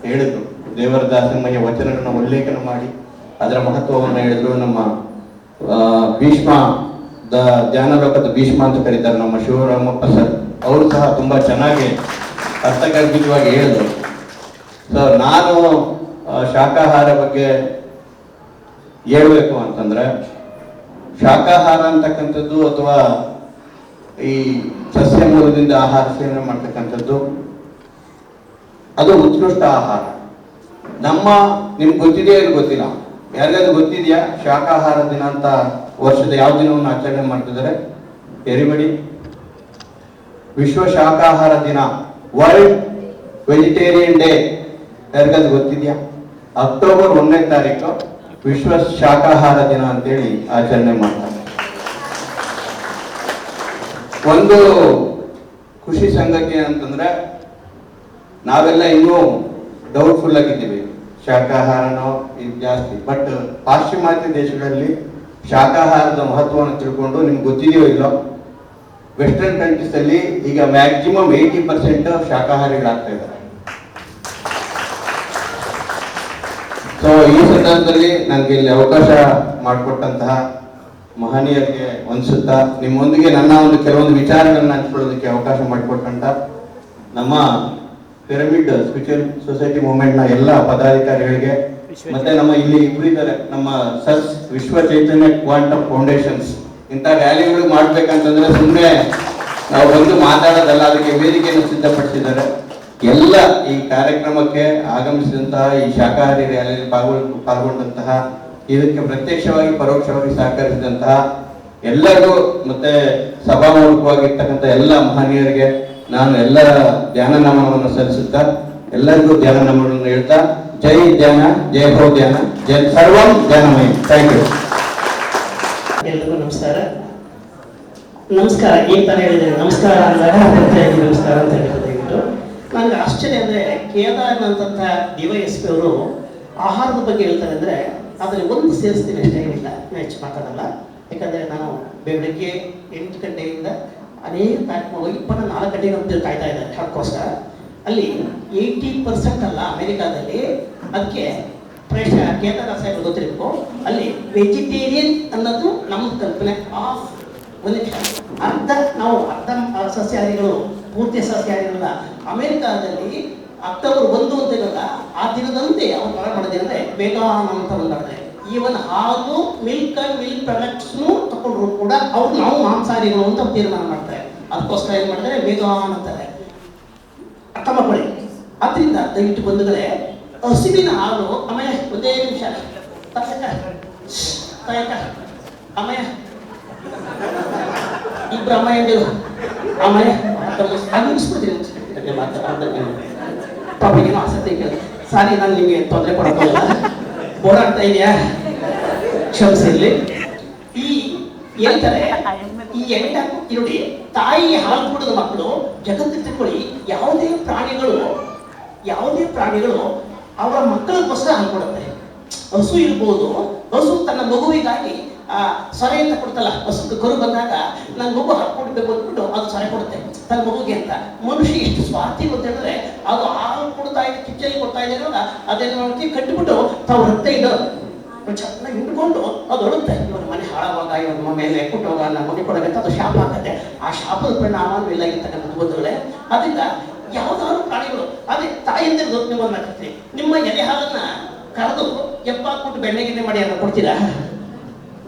ಹೇಳಿದ್ರು, ದೇವರ ದಾಸಮಯ ವಚನಗಳನ್ನ ಉಲ್ಲೇಖನ ಮಾಡಿ ಅದರ ಮಹತ್ವವನ್ನು ಹೇಳಿದ್ರು. ನಮ್ಮ ಭೀಷ್ಮ ಧ್ಯಾನಲೋಕದ ಭೀಷ್ಮ ಅಂತ ಕರೀತಾರೆ ನಮ್ಮ ಶಿವರಾಮಪ್ಪ ಸರ್, ಅವರು ಸಹ ತುಂಬಾ ಚೆನ್ನಾಗಿ ಅರ್ಥಗರ್ಭಿತವಾಗಿ ಹೇಳಿದ್ರು. ಸೊ ನಾನು ಶಾಕಾಹಾರ ಬಗ್ಗೆ ಹೇಳ್ಬೇಕು ಅಂತಂದ್ರೆ, ಶಾಕಾಹಾರ ಅಂತಕ್ಕಂಥದ್ದು ಅಥವಾ ಈ ಸಸ್ಯ ಮೂಲದಿಂದ ಆಹಾರ ಸೇವನೆ ಮಾಡ್ತಕ್ಕಂಥದ್ದು ಅದು ಉತ್ಕೃಷ್ಟ ಆಹಾರ. ನಿಮ್ಗೆ ಗೊತ್ತಿದೆಯಾ ಏನು ಗೊತ್ತಿಲ್ಲ, ಯಾರಿಗಾದ್ರು ಗೊತ್ತಿದೆಯಾ ಶಾಕಾಹಾರ ದಿನ ಅಂತ ವರ್ಷದ ಯಾವ ದಿನವನ್ನು ಆಚರಣೆ ಮಾಡ್ತಿದ್ದಾರೆ? ಎರಿಬಡಿ ವಿಶ್ವ ಶಾಕಾಹಾರ ದಿನ, ವರ್ಲ್ಡ್ ವೆಜಿಟೇರಿಯನ್ ಡೇ, ಯಾರಿಗಾದ್ರು ಗೊತ್ತಿದೆಯಾ? ಅಕ್ಟೋಬರ್ 1ನೇ ತಾರೀಕು ವಿಶ್ವ ಶಾಕಾಹಾರ ದಿನ ಅಂತೇಳಿ ಆಚರಣೆ ಮಾಡ್ತಾರೆ. ಒಂದು ಖುಷಿ ಸಂಗತಿ ಅಂತಂದ್ರೆ ನಾವೆಲ್ಲ ಇನ್ನೂ ಡೌಟ್ಫುಲ್ ಆಗಿದ್ದೀವಿ, ಶಾಕಾಹಾರನೋ ಇದು ಜಾಸ್ತಿ. ಬಟ್ ಪಾಶ್ಚಿಮಾತ್ಯ ದೇಶಗಳಲ್ಲಿ ಶಾಕಾಹಾರದ ಮಹತ್ವವನ್ನು ತಿಳ್ಕೊಂಡು, ನಿಮ್ಗೆ ಗೊತ್ತಿದೆಯೋ ಇಲ್ಲೋ, ವೆಸ್ಟರ್ನ್ ಕಂಟ್ರೀಸ್ ಅಲ್ಲಿ ಈಗ ಮ್ಯಾಕ್ಸಿಮಮ್ 80% ಶಾಕಾಹಾರಿಗಳಾಗ್ತಾ ಇದ್ದಾರೆ. ಸೊ ಈ ಸಂದರ್ಭದಲ್ಲಿ ನನಗೆ ಇಲ್ಲಿ ಅವಕಾಶ ಮಾಡಿಕೊಟ್ಟಂತಹ ಮಹನೀಯರಿಗೆ ವಂದಿಸುತ್ತಾ, ನಿಮ್ಮೊಂದಿಗೆ ನನ್ನ ಒಂದು ಕೆಲವೊಂದು ವಿಚಾರಗಳನ್ನ ಹಂಚ್ಕೊಳ್ಳೋದಕ್ಕೆ ಅವಕಾಶ ಮಾಡಿಕೊಟ್ಟಂತ ನಮ್ಮ ಪಿರಮಿಡ್ ಸ್ಪಿರಿಚುವಲ್ ಸೊಸೈಟಿ ಮೂವ್ಮೆಂಟ್ ನ ಎಲ್ಲ ಪದಾಧಿಕಾರಿಗಳಿಗೆ, ಮತ್ತೆ ನಮ್ಮ ಇಲ್ಲಿ ಇಬ್ಬರು ಇದ್ದಾರೆ, ನಮ್ಮ ಸರ್ಸ್ ವಿಶ್ವ ಚೈತನ್ಯ ಕ್ವಾಂಟಮ್ ಫೌಂಡೇಶನ್ಸ್. ಇಂಥ ರ್ಯಾಲಿಗಳು ಮಾಡ್ಬೇಕಂತಂದ್ರೆ ಸುಮ್ಮನೆ ನಾವು ಬಂದು ಮಾತಾಡೋದಲ್ಲ, ಅದಕ್ಕೆ ವೇದಿಕೆಯನ್ನು ಸಿದ್ಧಪಡಿಸಿದ್ದಾರೆ. ಎಲ್ಲ ಈ ಕಾರ್ಯಕ್ರಮಕ್ಕೆ ಆಗಮಿಸಿದಂತಹ, ಈ ಶಾಕಾಹಾರಿ ರ್ಯಾಲಿಯಲ್ಲಿ ಪಾಲ್ಗೊಂಡಂತಹ, ಇದಕ್ಕೆ ಪ್ರತ್ಯಕ್ಷವಾಗಿ ಪರೋಕ್ಷವಾಗಿ ಸಹಕರಿಸಿದಂತಹ ಎಲ್ಲರಿಗೂ, ಮತ್ತೆ ಸಭಾಮೂಲಕವಾಗಿರ್ತಕ್ಕಂಥ ಎಲ್ಲ ಮಹನೀಯರಿಗೆ ನಾನು ಎಲ್ಲ ಧ್ಯಾನ ನಮನವನ್ನು ಸಲ್ಲಿಸುತ್ತಾ, ಎಲ್ಲರಿಗೂ ಧ್ಯಾನ ನಮನವನ್ನು ಹೇಳ್ತಾ, ಜೈ ಧ್ಯಾನ, ಜೈ ಭೋ ಧ್ಯಾನ, ಜೈ ಸರ್ವಂ ಧ್ಯಾನಮಯ. Thank you. ಎಲ್ರಿಗೂ ನಮಸ್ಕಾರ. ನಮಸ್ಕಾರ ಏನ್ ತರ ಹೇಳಿದ್ರೆ ನಮಸ್ಕಾರ ಅಂದಾಗ ನಮಸ್ಕಾರ ಅಂತ ಹೇಳಿಬಿಟ್ಟು ನನಗೆ ಆಶ್ಚರ್ಯ ಅಂದ್ರೆ, ಕೇದಾರ್ನಂತಹ DYSP ಅವರು ಆಹಾರದ ಬಗ್ಗೆ ಹೇಳ್ತಾರೆ ಅಂದ್ರೆ ಅದರಲ್ಲಿ ಒಂದು ಸೇರಿಸ್ತೀನಿ ಅಷ್ಟೇ, ಏನಿಲ್ಲ ಹೆಚ್ಚು ಮಾತಾಡಲ್ಲ. ಯಾಕಂದ್ರೆ ನಾನು ಬೆಳಗ್ಗೆ 8 ಗಂಟೆಯಿಂದ ಅನೇಕ ಕಾರ್ಯಕ್ರಮ 24 ಗಂಟೆಗೆ ಅಂತ ಕಾಯ್ತಾ ಇದ್ದಾರೆ ಅದಕ್ಕೋಸ್ಕರ. ಅಲ್ಲಿ 80% ಅಲ್ಲ ಅಮೆರಿಕಾದಲ್ಲಿ, ಅದಕ್ಕೆ ಕೇದಾರ ಸಾಹೇಬ್ ಗೊತ್ತಿರಬೇಕು, ಅಲ್ಲಿ ವೆಜಿಟೇರಿಯನ್ ಅನ್ನೋದು ನಮ್ಮ ಕಲ್ಪನೆ. ಅರ್ಧ ಸಸ್ಯಾಹಾರಿಗಳು, ಪೂರ್ತಿ ಸಸ್ಯಾಹಾರಿಗಳಲ್ಲ. ಅಮೆರಿಕಾದಲ್ಲಿ ಅಕ್ಟೋಬರ್ 1 ಅಂತ ಇರಲ್ಲ, ಆ ದಿನದಂತೆ ಅವ್ರು ಹೊರ ಮಾಡಿದೆ ಅಂದ್ರೆ ವೇಗಾನ್ ಅಂತ ಬಂದಾಡ್ತಾರೆ. ಈವನ್ ಹಾಲು, ಮಿಲ್ಕ್ ಅಂಡ್ ಮಿಲ್ಕ್ ಪ್ರಾಡಕ್ಟ್ಸ್ನು ತಗೊಂಡ್ರು ಕೂಡ ಅವ್ರು ನಾವು ಮಾಂಸಾಹಾರಿಗಳು ಅಂತ ತೀರ್ಮಾನ ಮಾಡ್ತಾರೆ. ಅದಕ್ಕೋಸ್ಕರ ಏನ್ ಮಾಡ್ತಾರೆ, ವೇಗಾನ್ ಅಂತಾರೆ. ಅರ್ಥ ಮಾಡ್ಕೊಳ್ಳಿ. ಅದರಿಂದ ದಯವಿಟ್ಟು ಬಂಧುಗಳೇ, ಹಸುವಿನ ಹಾಲು, ಆಮೇಲೆ ಒಂದೇ ನಿಮಿಷ ಆಮೇಲೆ ಇಬ್ರು ಅಮ್ಮಯ್ಯಂದಿರು ಆಮೇಲೆ ಮುಗಿಸ್ಬಿಡ್ತೀನಿ ಪಾಪ ಏನೋ ಆಸಕ್ತಿ ಕೇಳಿ. ಸಾರಿ, ನಾನು ನಿಮಗೆ ತೊಂದರೆ ಕೊಡೋಕ್ಕಾಗಲ್ಲ, ಓಡಾಡ್ತಾ ಇದೆಯಾ, ಕ್ಷಮಿಸಿರ್ಲಿ. ಈ ಹೇಳ್ತಾರೆ, ಈ ನೋಡಿ, ತಾಯಿ ಹಾಲು ಕುಡಿದ ಮಕ್ಕಳು ಜಗತ್ತಿಗೆ ತಿಳ್ಕೊಳ್ಳಿ, ಯಾವುದೇ ಪ್ರಾಣಿಗಳು ಅವರ ಮಕ್ಕಳಿಗೋಸ್ಕರ ಹಾಲು ಕೊಡುತ್ತೆ. ಹಸು ಇರ್ಬೋದು, ಹಸು ತನ್ನ ಮಗುವಿಗಾಗಿ ಸೊರೆ ಅಂತ ಕೊಡ್ತಲ್ಲ, ಹಸು ಕರು ಬಂದಾಗ ನನ್ನ ಮಗು ಹಾಲು ಕೊಡ್ಬೇಕು ಅಂದ್ಬಿಟ್ಟು ಅದು ಸೊರೆ ಕೊಡುತ್ತೆ ತನ್ನ ಮಗುಗೆ ಅಂತ. ಮನುಷ್ಯ ಎಷ್ಟು ಸ್ವಾರ್ಥಿ ಅಂತ ಹೇಳಿದ್ರೆ, ಅದು ಹಾಲು ಕೊಡ್ತಾ ಇದೆ, ಕಿಚ್ಚಲ್ಲಿ ಕೊಡ್ತಾ ಇದೆ ಅನ್ನೋದ ಅದೇನು ಮಾಡ್ತೀವಿ, ಕಟ್ಟಿಬಿಟ್ಟು ತಾವು ರಕ್ತ ಇದ್ದು ಚೆನ್ನಾಗಿ ಹಿಂಡ್ಕೊಂಡು ಅದು ಹೊಡುತ್ತೆ. ಇವನ ಮನೆ ಹಾಳಾವಾಗ, ಇವನ ಮೇಲೆ ಕೊಟ್ಟೋಗ, ನನ್ನ ಮನೆ ಕೊಡಬೇಕಂತ ಅದು ಶಾಪ ಹಾಕತ್ತೆ. ಆ ಶಾಪದ ಪರಿಣಾಮ ಇಲ್ಲ ಇರ್ತಕ್ಕಂಥದ್ದು ಬಂಧುಗಳೇ. ಅದರಿಂದ ಯಾವ್ದಾದ್ರು ಪ್ರಾಣಿಗಳು, ಅದೇ ತಾಯಿಯಿಂದ ನೀವು ಮಾತಾಡ್ತೀರಿ, ನಿಮ್ಮ ಎದೆ ಹಾಲನ್ನ ಕರೆದು ಎಪ್ಪಾಕ್ಬಿಟ್ಟು ಬೆಣ್ಣೆಗಿಣ್ಣೆ ಮಾಡಿ ಅದನ್ನು ಕೊಡ್ತೀರಾ?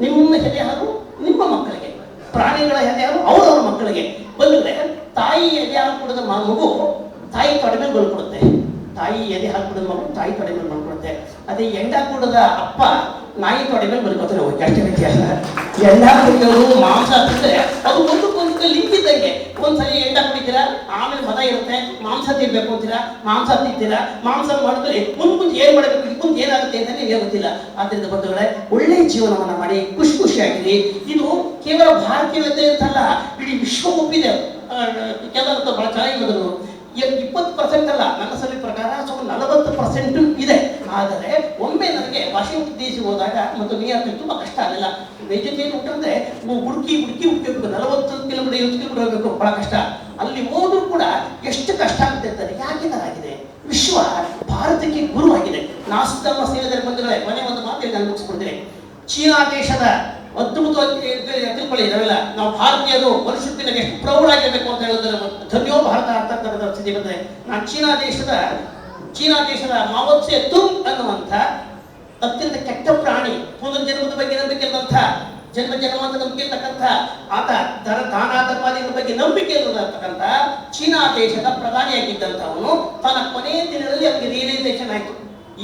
ನಿಮ್ಮ ಎದೆ ಹಾಲು ನಿಮ್ಮ ಮಕ್ಕಳಿಗೆ, ಪ್ರಾಣಿಗಳ ಎದೆ ಹಾಲು ಅವರವ್ರ ಮಕ್ಕಳಿಗೆ. ಬಂದ್ರೆ ತಾಯಿ ಎದೆ ಹಾಲು ಕುಡಿದ ಮಗು ತಾಯಿ ತೊಡೆ ಮೇಲೆ ಬಲ್ಕೊಡುತ್ತೆ, ತಾಯಿ ಎದೆ ಹಾಲು ಕುಡಿದ ಮಗು ತಾಯಿ ತೊಡೆ ಮೇಲೆ ಬಲ್ಕೊಡುತ್ತೆ. ಅದೇ ಎಂಡ ಕುಡಿದ ಅಪ್ಪ ನಾಯಿ ತೊಡೆ ಮೇಲೆ ಬಲ್ಕೊತಾರೆ. ಅಷ್ಟೇ ವ್ಯತ್ಯಾಸ. ಎಂಡ ಕುಡಿಯೋದು ಮಾಂಸ ತಿಂದ್ರೆ ಅದು ಒಂದಕ್ಕೊಂದು ನಮ್ಗೆ ಲಿಂಕ್ ಇದ್ದಂಗೆ ಒಂದ್ಸರಿ ಎಂಡ ಕುಡಿತೀರಾ, ಆಮೇಲೆ ಮದ ಇರುತ್ತೆ, ಮಾಂಸ ತಿನ್ಬೇಕು ಅಂತೀರಾ, ಮಾಂಸ ತಿಂತೀರಾ, ಮಾಂಸ ಮಾಡಿದ್ರೆ ಮುಂದೆ ಏನ್ ಮಾಡಬೇಕು, ಮುಂದೆ ಏನಾಗುತ್ತೆ ಅಂತ ನಿಮಗೆ ಗೊತ್ತಿಲ್ಲ. ಆದ್ರಿಂದ ಬಂಧುಗಳೇ, ಒಳ್ಳೆ ಜೀವನವನ್ನ ಮಾಡಿ ಖುಷಿಯಾಗಿರಿ. ಇದು ಕೇವಲ ಭಾರತೀಯತೆ ಅಂತಲ್ಲ, ಇಡೀ ವಿಶ್ವ ಒಪ್ಪಿದೆ. ಕೆಲವಂತ ಬಹಳ ಚೆನ್ನಾಗಿ ಬಂದರು, 20% ಅಲ್ಲ, ನನ್ನ ಸಭೆ ಪ್ರಕಾರ 40% ಇದೆ. ಆದರೆ ಒಮ್ಮೆ ನನಗೆ ವಾಷಿಂಗ್ಟನ್ ಡಿ ಸಿ ಹೋದಾಗ ಮತ್ತು ನ್ಯೂಯಾರ್ಕ್ ತುಂಬಾ ಕಷ್ಟ ಆಗಲಿಲ್ಲ. ವೆಜಿಟೇರಿಯನ್ ಊಟ ಅಂದ್ರೆ ಹುಡುಕಿ ಹೋಗ್ಬೇಕು, 40 ಕಿಲೋಮೀಟರ್ 50 ಕಿಲೋಮೀಟರ್ ಹೋಗ್ಬೇಕು, ಬಹಳ ಕಷ್ಟ. ಅಲ್ಲಿ ಹೋದ್ರೂ ಕೂಡ ಎಷ್ಟು ಕಷ್ಟ ಆಗುತ್ತೆ ಅಂತಾರೆ. ಯಾಕೆ ಆಗಿದೆ? ವಿಶ್ವ ಭಾರತಕ್ಕೆ ಗುರುವಾಗಿದೆ. ನಾಸ್ತಾಮ ಸೇರಿದರೆ ಬಂಧುಗಳೇ, ಮನೆ ಒಂದು ಮಾತು ನಾನು ಮುಗಿಸ್ಕೊಡ್ತೀನಿ. ಚೀನಾ ದೇಶದ ಅದ್ಭುತವಾಗಿ ತಿಳ್ಕೊಳ್ಳಿ, ನಾವೆಲ್ಲ ನಾವು ಭಾರತೀಯರು ಮನುಷ್ಯತ್ವಕ್ಕೆ ಎಷ್ಟು ಪ್ರೌಢ ಆಗಿರಬೇಕು ಅಂತ ಹೇಳಿದ್ರೆ ಧನ್ಯೋ ಭಾರತ ಅಂತಕ್ಕಂಥ ಸ್ಥಿತಿ ಬಂದರೆ, ನಾನು ಚೀನಾ ದೇಶದ ಮಾವೋ ತ್ಸೆ ತುಂಗ್ ಅನ್ನುವಂಥ ಅತ್ಯಂತ ಕೆಟ್ಟ ಪ್ರಾಣಿ, ಪುನರ್ಜನ್ಮದ ಬಗ್ಗೆ ನಂಬಿಕೆ ಇರುವಂಥ, ಜನ್ಮಾಂತ ನಂಬಿಕೆ ಇರ್ತಕ್ಕಂಥ ಆತ ದಾನ ಧರ್ಮಾದಿಗಳ ಬಗ್ಗೆ ನಂಬಿಕೆ ಇರತಕ್ಕಂಥ ಚೀನಾ ದೇಶದ ಪ್ರಧಾನಿಯಾಗಿದ್ದಂಥವನು ತನ್ನ ಕೊನೆಯ ದಿನದಲ್ಲಿ ಅವನಿಗೆ ರಿಯಲೈಸೇಷನ್ ಆಯಿತು,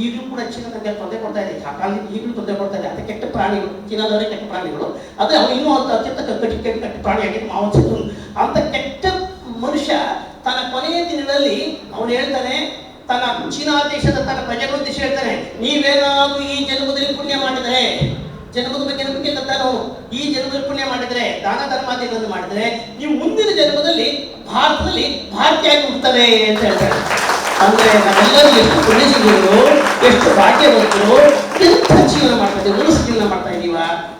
ಈಗಲೂ ಕೂಡ ಚೀನಾದಲ್ಲಿ ತೊಂದರೆ ಕೊಡ್ತಾ ಇದೆ, ಆ ಕಾಲದಲ್ಲಿ ಈಗಲೂ ತೊಂದರೆ ಕೊಡ್ತಾ ಇದೆ. ಅದೇ ಕೆಟ್ಟ ಪ್ರಾಣಿಗಳು, ಚೀನಾದವರೇ ಕೆಟ್ಟ ಪ್ರಾಣಿಗಳು. ಅದೇ ಅವನು ಇನ್ನೂ ಅಂತ ಅತ್ಯಂತ ಕೆಟ್ಟ ಪ್ರಾಣಿಯಾಗಿದ್ದು ಮಾವೋ ತ್ಸೆ ತುಂಗ್. ಅಂತ ಕೆಟ್ಟ ಮನುಷ್ಯ ತನ್ನ ಕೊನೆಯ ದಿನದಲ್ಲಿ ಅವನು ಹೇಳ್ತಾನೆ, ತನ್ನ ಚೀನಾ ದೇಶದ ತನ್ನ ಪ್ರಜೆಗಳ ದೇಶ ಹೇಳ್ತಾನೆ, ನೀವೇನಾದ್ರೂ ಈ ಜನ್ಮದಲ್ಲಿ ಪುಣ್ಯ ಮಾಡಿದರೆ, ಜನ್ಮದ ಬಗ್ಗೆ ನಂಬಿಕೆ ಇಲ್ಲದವನು, ಈ ಜನ್ಮದಲ್ಲಿ ಪುಣ್ಯ ಮಾಡಿದರೆ, ದಾನ ಧರ್ಮಾದಿಗಳನ್ನು ಮಾಡಿದರೆ, ನೀವು ಮುಂದಿನ ಜನ್ಮದಲ್ಲಿ ಭಾರತದಲ್ಲಿ ಭಾರತೀಯಾಗಿ ಹುಡ್ತಾರೆ ಅಂತ ಹೇಳ್ತಾರೆ. ಅಂದ್ರೆ ನಾವೆಲ್ಲರೂ ಎಷ್ಟು ಪುಣ್ಯಜೀವಿಗಳು, ಎಷ್ಟು ಭಾಗ್ಯವಂತರು, ಎಂಥ ಜೀವನ ಮಾಡ್ತಾ ಇದ್ದೀವಿ, ಮನಸ್ಸು ಜೀವನ ಮಾಡ್ತಾ ಇದೀವ,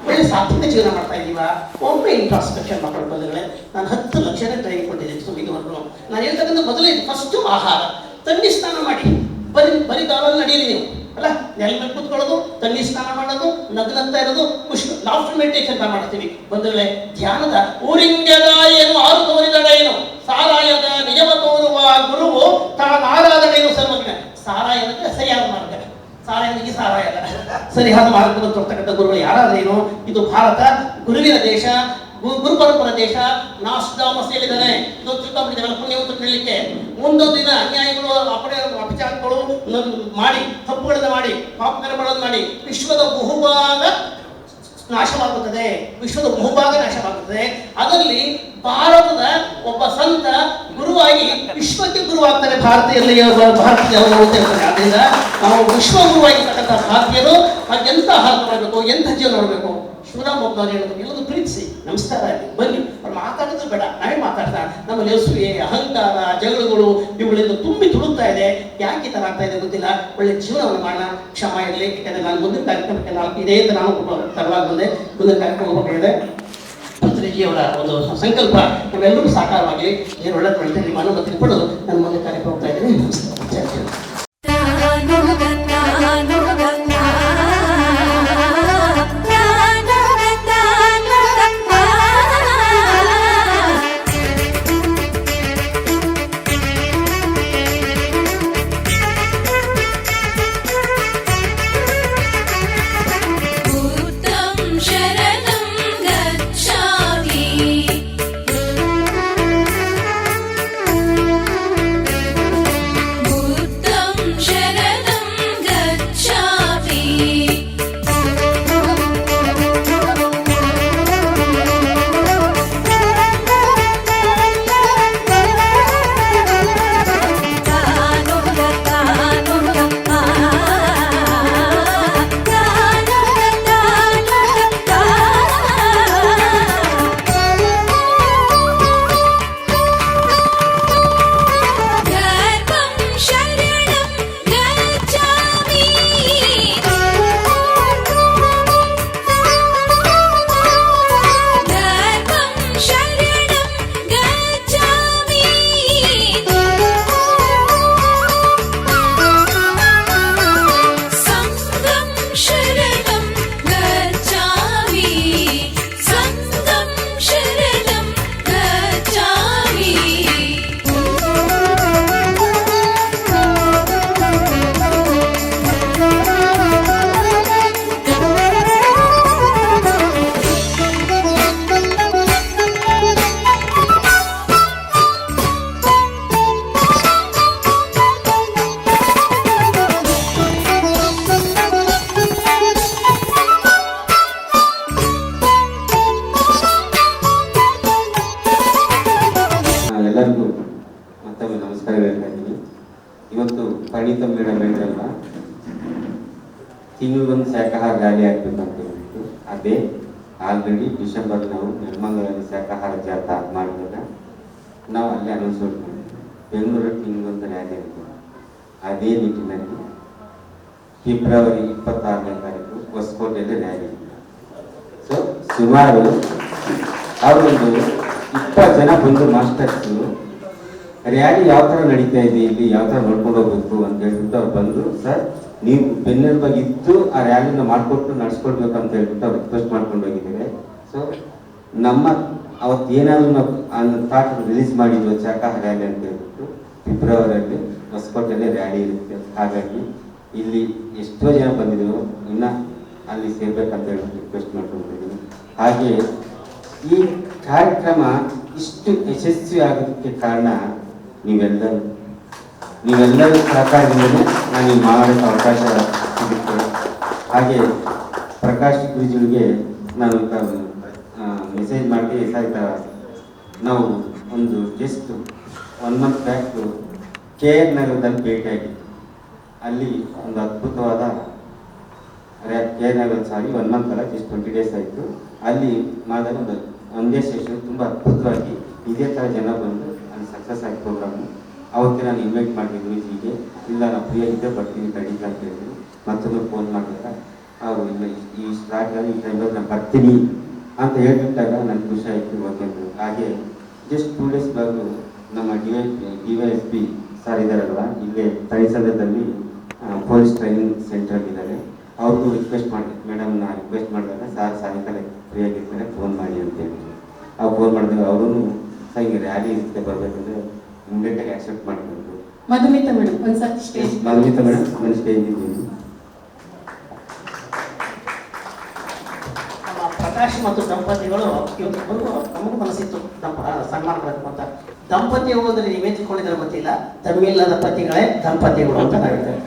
ಒಳ್ಳೆ ಸಾತ್ವಿಕ ಜೀವನ ಮಾಡ್ತಾ ಇದೀವ. ಒಮ್ಮೆ ಇಂಟ್ರಾಸ್ಪೆಕ್ಷನ್ ಮಾಡ್ಕೊಂಡು ಬಂದ್ರೆ, ನಾನು 10 ಲಕ್ಷನೇ ಟ್ರೈನಿಂಗ್ ಕೊಟ್ಟಿದ್ದೀನಿ ಇದುವರೆಗೂ. ನಾನು ಹೇಳ್ತಕ್ಕಂಥ ಮೊದಲೇ ಫಸ್ಟ್ ಆಹಾರ, ತಣ್ಣಿ ಸ್ನಾನ ಮಾಡಿ, ಬರೀ ಕಾಲಲ್ಲಿ ನಡೆಯಲಿ ನೀವು ಅಲ್ಲ, ನೆಲ ಮೇಲೆ ಕೂತ್ಕೊಳ್ಳೋದು, ತಣ್ಣಿ ಸ್ನಾನ ಮಾಡೋದು, ನಗ್ನಗ್ತಾ ಇರೋದು, ಲಾಫ್ಟರ್ ಮೆಡಿಟೇಷನ್ ಮಾಡ್ತೀವಿ. ಬಂದ್ರೆ ಧ್ಯಾನದ ಊರಿಂಗದ ಏನು ಆರು ತೋರಿದಡ ಏನು, ಸಾರಾಯದ ನಿಜವ ತೋರುವ ಗುರುವು ತಾನಾರಾಧನೆಯನ್ನು ಸರ್ವಜ್ಞ. ಸಾರಾಯ ಅಂದ್ರೆ ಸರಿಯಾದ ಮಾರ್ಗ, ಸಾರಾಯನಿಗೆ ಸಾರಾಯದ ಸರಿಯಾದ ಮಾರ್ಗವನ್ನು ತೋರ್ತಕ್ಕಂಥ ಗುರುಗಳು ಯಾರಾದ್ರೇನು? ಇದು ಭಾರತ ಗುರುವಿನ ದೇಶ, ಗುರು ಪರಂಪರ ದೇಶ. ನಾಸ್ದಾಮ ಸೇರಿದ್ದಾನೆ, ಇದು ತಿಳ್ಕೊಂಡ್ಬಿಟ್ಟಿದ್ದಾವೆ ಪುಣ್ಯವಂತರು ಹೇಳಲಿಕ್ಕೆ. ಮುಂದೊಂದು ದಿನ ಅನ್ಯಾಯಗಳು, ಅಪಚಾರಗಳು ಮಾಡಿ, ತಪ್ಪುಗಳನ್ನು ಮಾಡಿ, ಪಾಪಕರ್ಮಗಳನ್ನು ಮಾಡಿ ವಿಶ್ವದ ಬಹುಭಾಗ ನಾಶವಾಗುತ್ತದೆ, ನಾಶವಾಗುತ್ತದೆ. ಅದರಲ್ಲಿ ಭಾರತದ ಒಬ್ಬ ಸಂತ ಗುರುವಾಗಿ ವಿಶ್ವಕ್ಕೆ ಗುರುವಾಗ್ತಾರೆ. ಭಾರತೀಯ ಆದ್ದರಿಂದ ನಾವು ವಿಶ್ವ ಗುರುವಾಗಿರ್ತಕ್ಕಂಥ ಭಾರತೀಯರು ಎಂತ ಆಹಾರ ಮಾಡಬೇಕು, ಎಂಥ ಜೀವನ ಮಾಡಬೇಕು. ಶಿವರಾಮ್ ಒಬ್ಬರು ಹೇಳೋದು, ಎಲ್ಲರೂ ಪ್ರೀತಿಸಿ ನಮಸ್ಕಾರ ಬನ್ನಿ, ಅವ್ರು ಮಾತಾಡೋದು ಬೇಡ, ನಾವೇ ಮಾತಾಡ್ತಾ. ನಮ್ಮಲ್ಲಿ ಅಸೂಯೆ, ಅಹಂಕಾರ, ಜಗಳಗಳು ಇವುಗಳಿಂದ ತುಂಬಿ ತುಳುತ್ತಾ ಇದೆ. ಯಾಕೆ ಈ ಥರ ಆಗ್ತಾ ಇದೆ ಗೊತ್ತಿಲ್ಲ. ಒಳ್ಳೆ ಜೀವನವನ್ನು ಮಾಡೋಣ, ಕ್ಷಮ ಇರಲಿ. ಯಾಕಂದ್ರೆ ನಾನು ಮುಂದಿನ ಕಾರ್ಯಕ್ರಮಕ್ಕೆ ಇದೇ ಅಂತ ನಾನು ತರವಾಗಿ ಬಂದೆ. ಮುಂದಿನ ಕಾರ್ಯಕ್ರಮ ಹೋಗಬೇಕಿದೆ. ಪತ್ರಿಜಿಯವರ ಒಂದು ಸಂಕಲ್ಪ ನಾವೆಲ್ಲರೂ ಸಾಕಾರವಾಗಲಿ, ಏನು ಒಳ್ಳೆದು ಅಂತ ನಿಮ್ಮ ಅನುಮತಿ ಪಡೆದು ನಾನು ಮುಂದಿನ ಕಾರ್ಯಕ್ರಮ ಹೋಗ್ತಾ ಇದ್ದೀನಿ. ನಮಸ್ಕಾರ. बुद्धं ಮೇಡಮ್ ಹೇಳಿದ್ರಲ್ಲ, ತಿಂಗಳಿಗೊಂದು ಶಾಖಾಹಾರ ರ್ಯಾಲಿ ಆಗ್ಬೇಕು ಅಂತ ಹೇಳ್ಬಿಟ್ಟು, ಅದೇ ಆಲ್ರೆಡಿ ಡಿಸೆಂಬರ್ ನಾವು ನೆಲಮಂಗಲದಲ್ಲಿ ಶಾಖಾಹಾರ ಜಾಥಾ ಮಾಡಿದಾಗ ನಾವು ಅಲ್ಲಿ ಅನೌನ್ಸ್ ಮಾಡ್ತೀವಿ, ಬೆಂಗಳೂರಲ್ಲಿ ತಿಂಗಳಿಗೊಂದು ರ್ಯಾಲಿ ಆಗುತ್ತೆ. ಅದೇ ನಿಟ್ಟಿನಲ್ಲಿ ಫೆಬ್ರವರಿ 26ನೇ ತಾರೀಕು ಹೊಸಕೋಟೆಯಲ್ಲಿ ರ್ಯಾಲಿ. ಸೊ ಸುಮಾರು ಅವರೊಂದು 20 ಜನ ಬಂದು ಮಾಸ್ಟರ್ಸು ರ್ಯಾಲಿ ಯಾವ ಥರ ನಡೀತಾ ಇದೆ, ಇಲ್ಲಿ ಯಾವ ಥರ ನೋಡ್ಕೊಂಡು ಹೋಗ್ಬೇಕು ಅಂತ ಹೇಳ್ಬಿಟ್ಟು ಅವ್ರು ಬಂದು, ಸರ್ ನೀವು ಬೆನ್ನೆಲುಬಾಗಿ ಇದ್ದು ಆ ರ್ಯಾಲಿನ ಮಾಡಿಕೊಟ್ಟು ನಡೆಸ್ಕೊಡ್ಬೇಕು ಅಂತ ಹೇಳ್ಬಿಟ್ಟು ಅವ್ರು ರಿಕ್ವೆಸ್ಟ್ ಮಾಡ್ಕೊಂಡು ಹೋಗಿದ್ದಾರೆ. ಸೊ ನಮ್ಮ ಅವತ್ತು ಏನಾದರೂ ನಾವು ಥಾಟ್ ರಿಲೀಸ್ ಮಾಡಿದ್ವು ಶಾಖಾಹಾರ ರ್ಯಾಲಿ ಅಂತ ಹೇಳ್ಬಿಟ್ಟು ಫೆಬ್ರವರಿಯಲ್ಲಿ ಹೊಸಕೋಟೆಯಲ್ಲಿ ರ್ಯಾಲಿ ಇರುತ್ತೆ. ಹಾಗಾಗಿ ಇಲ್ಲಿ ಎಷ್ಟೋ ಜನ ಬಂದಿದ್ರು, ಇನ್ನು ಅಲ್ಲಿ ಸೇರ್ಬೇಕಂತ ಹೇಳ್ಬಿಟ್ಟು ರಿಕ್ವೆಸ್ಟ್ ಮಾಡ್ಕೊಂಡಿದ್ದೀನಿ. ಹಾಗೆ ಈ ಕಾರ್ಯಕ್ರಮ ಇಷ್ಟು ಯಶಸ್ವಿ ಆಗೋದಕ್ಕೆ ಕಾರಣ ನೀವೆಲ್ಲರೂ ಸಹಕಾರದಿಂದಲೇ ನಾನು ಈ ಮಾಡೋಕ್ಕೆ ಅವಕಾಶ ಸಿಗುತ್ತೆ. ಹಾಗೆ ಪ್ರಕಾಶ್ ಗುರುಜಿಗೆ ನಾನು ಮೆಸೇಜ್ ಮಾಡಿ, ಸಹಿತ ನಾವು ಒಂದು ಜಸ್ಟ್ 1 ಮಂತ್ ಬ್ಯಾಕ್ KR ನಗರದಲ್ಲಿ ಭೇಟಿಯಾಗಿದ್ದೆ. ಅಲ್ಲಿ ಒಂದು ಅದ್ಭುತವಾದ KR ನಗರ 1 ಮಂತ್ ಅಲ್ಲ, ಜಸ್ಟ್ 20 days ಆಯಿತು. ಅಲ್ಲಿ ಮಾಡಿದಾಗ ಒಂದೇ ಸೆಷನ್ ತುಂಬ ಅದ್ಭುತವಾಗಿ ಇದೇ ಥರ ಜನ ಬಂದು ಅಲ್ಲಿ ಸಕ್ಸಸ್ ಆಗಿ ಪ್ರೋಗ್ರಾಮು. ಅವತ್ತೇ ನಾನು ಇನ್ವೈಟ್ ಮಾಡಿದ್ವಿ ಹೀಗೆ, ಇಲ್ಲ ನಾವು ಫ್ರೀ ಆಗಿದ್ದೆ ಬರ್ತೀನಿ ಖಂಡಿತ ಅಂತ ಹೇಳಿದ್ರು. ಮತ್ತೊಂದು ಫೋನ್ ಮಾಡಿದಾಗ ಅವರು ಇಲ್ಲ ಈ ಸ್ಟಾರ್ಟ್ ಈ ಟೈಮಲ್ಲಿ ನಾನು ಬರ್ತೀನಿ ಅಂತ ಹೇಳ್ಬಿಟ್ಟಾಗ ನನಗೆ ಖುಷಿ ಆಯಿತು. ಓಕೆ ಅಂದರು. ಹಾಗೆ ಜಸ್ಟ್ 2 days ಬಾಗು ನಮ್ಮ DYSP ಸರ್ ಇದ್ದಾರಲ್ವ, ಇಲ್ಲೇ ತಳಿಸಂದ್ರದಲ್ಲಿ ಪೊಲೀಸ್ ಟ್ರೈನಿಂಗ್ ಸೆಂಟರ್ ಇದ್ದಾರೆ. ಅವ್ರಿಗೂ ರಿಕ್ವೆಸ್ಟ್ ಮಾಡಿ, ಮೇಡಮ್ನ ರಿಕ್ವೆಸ್ಟ್ ಮಾಡಿದಾಗ ಸಾರ್ ಸಾಯಂಕಾಲ ಫ್ರೀ ಆಗಿರ್ತಾರೆ ಫೋನ್ ಮಾಡಿ ಅಂತ ಹೇಳಿದ್ರು. ಅವ್ರು ಫೋನ್ ಮಾಡಿದಾಗ ಅವರು ಸರ್ ಹಿಂಗೆ ರ್ಯಾಲಿ ಇರುತ್ತೆ ಬರಬೇಕಂದ್ರೆ ಇಮ್ಮಿಡಿಯೇಟಾಗಿ ಆಕ್ಸೆಪ್ಟ್ ಮಾಡಿಕೊಂಡು. ಮಧುಮಿತಾ ಮೇಡಮ್ ಒಂದ್ಸತಿ ಸ್ಟೇಜ್. ಮಧುಮಿತಾ ಮೇಡಮ್ ನಾನು ಸ್ಟೇಜ್ ಇದ್ದೀನಿ. ನಮ್ಮ ಪ್ರಕಾಶ್ ಮತ್ತು ದಂಪತಿಗಳು ಇವತ್ತು ಬಂದು ನಮಗೂ ಮನಸ್ಸಿತ್ತು ಸನ್ಮಾನ ಮಾಡಬೇಕು ಅಂತ. ದಂಪತಿ ಹೋಗೋದ್ರೆ ನೀವೇ ತಿಳ್ಕೊಂಡಿದ್ರೆ ಗೊತ್ತಿಲ್ಲ, ತಮ್ಮಿಲ್ಲದ ಪತಿಗಳೇ ದಂಪತಿಗಳು ಅಂತ ನಾವಿದ್ದೇವೆ.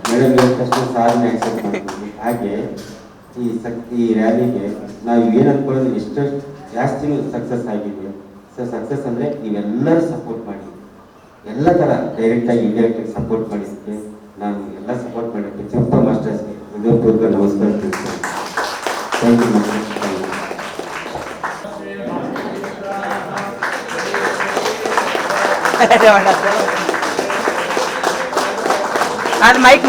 ಮೇಡಮ್ ಹೇಳಿದ ತಕ್ಷಣ ಸಾರನ್ನ ಆಕ್ಸೆಪ್ಟ್ ಮಾಡ್ತೀವಿ. ಹಾಗೆ ಈ ರ್ಯಾಲಿಗೆ ನಾವು ಏನು ಅಂದ್ಕೊಳ್ಳೋದು ಎಷ್ಟು ಜಾಸ್ತಿ ಸಕ್ಸಸ್ ಆಗಿದೆ. ಸೊ ಸಕ್ಸಸ್ ಅಂದರೆ ನೀವೆಲ್ಲರೂ ಸಪೋರ್ಟ್ ಮಾಡಿ, ಎಲ್ಲ ಥರ ಡೈರೆಕ್ಟಾಗಿ ಇಂಡೈರೆಕ್ಟಾಗಿ ಸಪೋರ್ಟ್ ಮಾಡಿದ್ದಕ್ಕೆ ನಾನು ಎಲ್ಲ ಸಪೋರ್ಟ್ ಮಾಡಿದ್ದೆ ಚಿಕ್ಕ ಮಾಸ್ಟರ್ಸ್ಗೆ ಹೃದಯಪೂರ್ವಕ ನಮಸ್ಕಾರ ತಿಳಿಸ್ತೇನೆ. Thank you master. ಅದು ಮೈಕ್